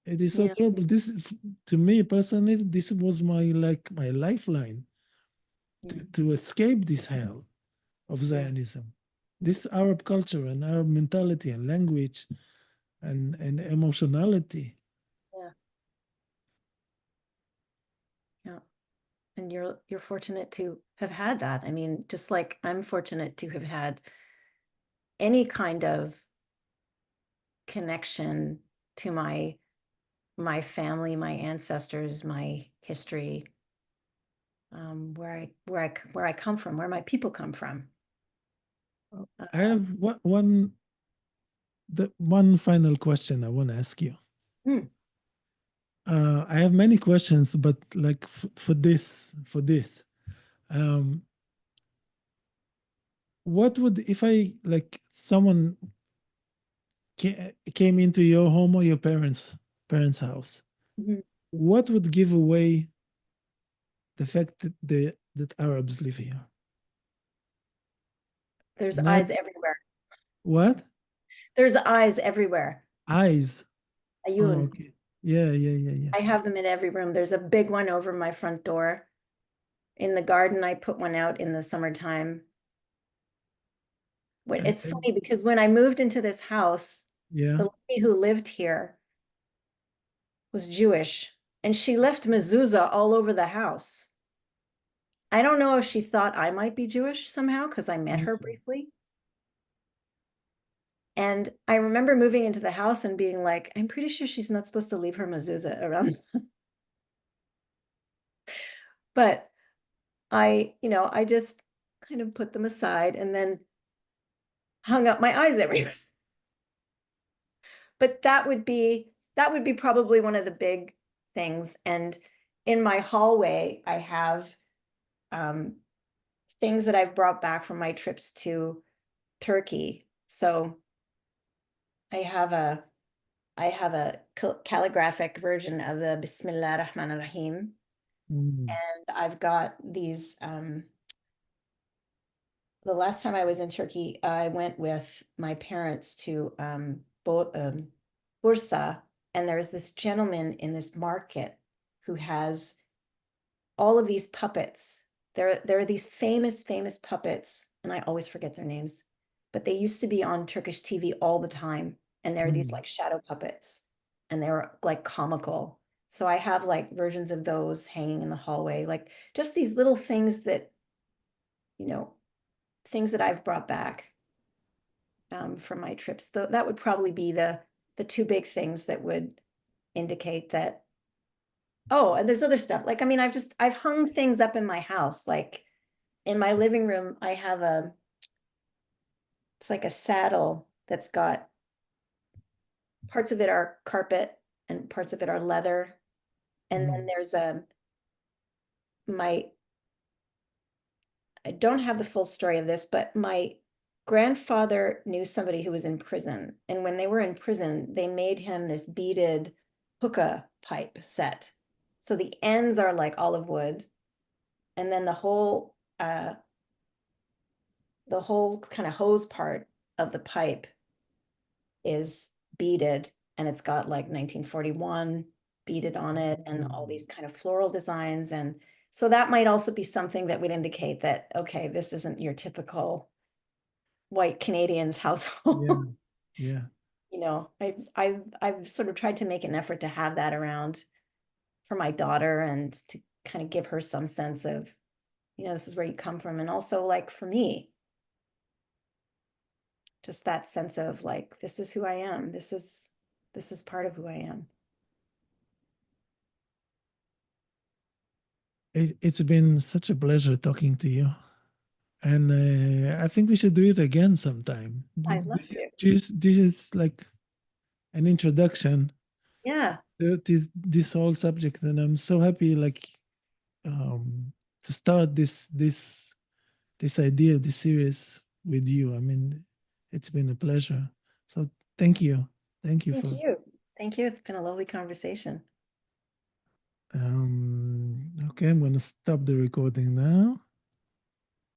It is so Yeah. terrible. To me personally, this was my lifeline Yeah. to escape this hell of Yeah. Zionism. This Arab culture and Arab mentality and language and emotionality. Yeah. Yeah. And you're fortunate to have had that. I mean, just like I'm fortunate to have had any kind of connection to my family, my ancestors, my history, where I come from, where my people come from. I have one final question I want to ask you. Hmm. I have many questions, but like for this, um, what would if I like someone came into your home or your parents' house? Mhm. What would give away the fact that Arabs live here? There's Can I eyes everywhere. what? There's eyes everywhere. Eyes. Oh, Ayun. okay. Yeah, yeah, yeah, yeah. I have them in every room. There's a big one over my front door. In the garden, I put one out in the summertime. It's And funny because when I moved into this house, yeah. the lady who lived here was Jewish, and she left mezuzah all over the house. I don't know if she thought I might be Jewish somehow because I met her Mm. briefly. And I remember moving into the house and being like, I'm pretty sure she's not supposed to leave her mezuzah around. But I just kind of put them aside and then hung up my eyes everywhere. But that would be probably one of the big things. And in my hallway, I have um, things that I've brought back from my trips to Turkey. So I have a I have a calligraphic version of the Bismillah Rahman Rahim, Mm. and I've got these. The last time I was in Turkey, I went with my parents to Bursa, and there's this gentleman in this market who has all of these puppets. There are these famous puppets, and I always forget their names, but they used to be on Turkish TV all the time, and they're these Mm. like shadow puppets, and they're like comical. So I have like versions of those hanging in the hallway, like just these little things you know, things that I've brought back from my trips. That would probably be the two big things that would indicate that. Oh, and there's other stuff. Like, I mean, I've hung things up in my house. Like in my living room, I have it's like a saddle that's got parts of it are carpet and parts of it are leather. And then Mm. there's my I don't have the full story of this, but my grandfather knew somebody who was in prison. And when they were in prison, they made him this beaded hookah pipe set. So the ends are like olive wood, and then the whole kind of hose part of the pipe is beaded, and it's got like 1941 beaded on it and all these Mm. kind of floral designs. And so that might also be something that would indicate that, okay, this isn't your typical white Canadians Yeah, household. yeah. I've sort of tried to make an effort to have that around for my daughter and to kind of give her some sense of this is where you come from. And also like for me, just that sense of like, this is who I am. This is part of who I am. It's been such a pleasure talking to you. And I think we should do it again sometime. I'd love This to. this is like an introduction Yeah. to this whole subject, and I'm so happy like um, to start this idea, this series with you. I mean, it's been a pleasure. So thank you Thank for. you. Thank you. It's been a lovely conversation. Okay, I'm gonna stop the recording now.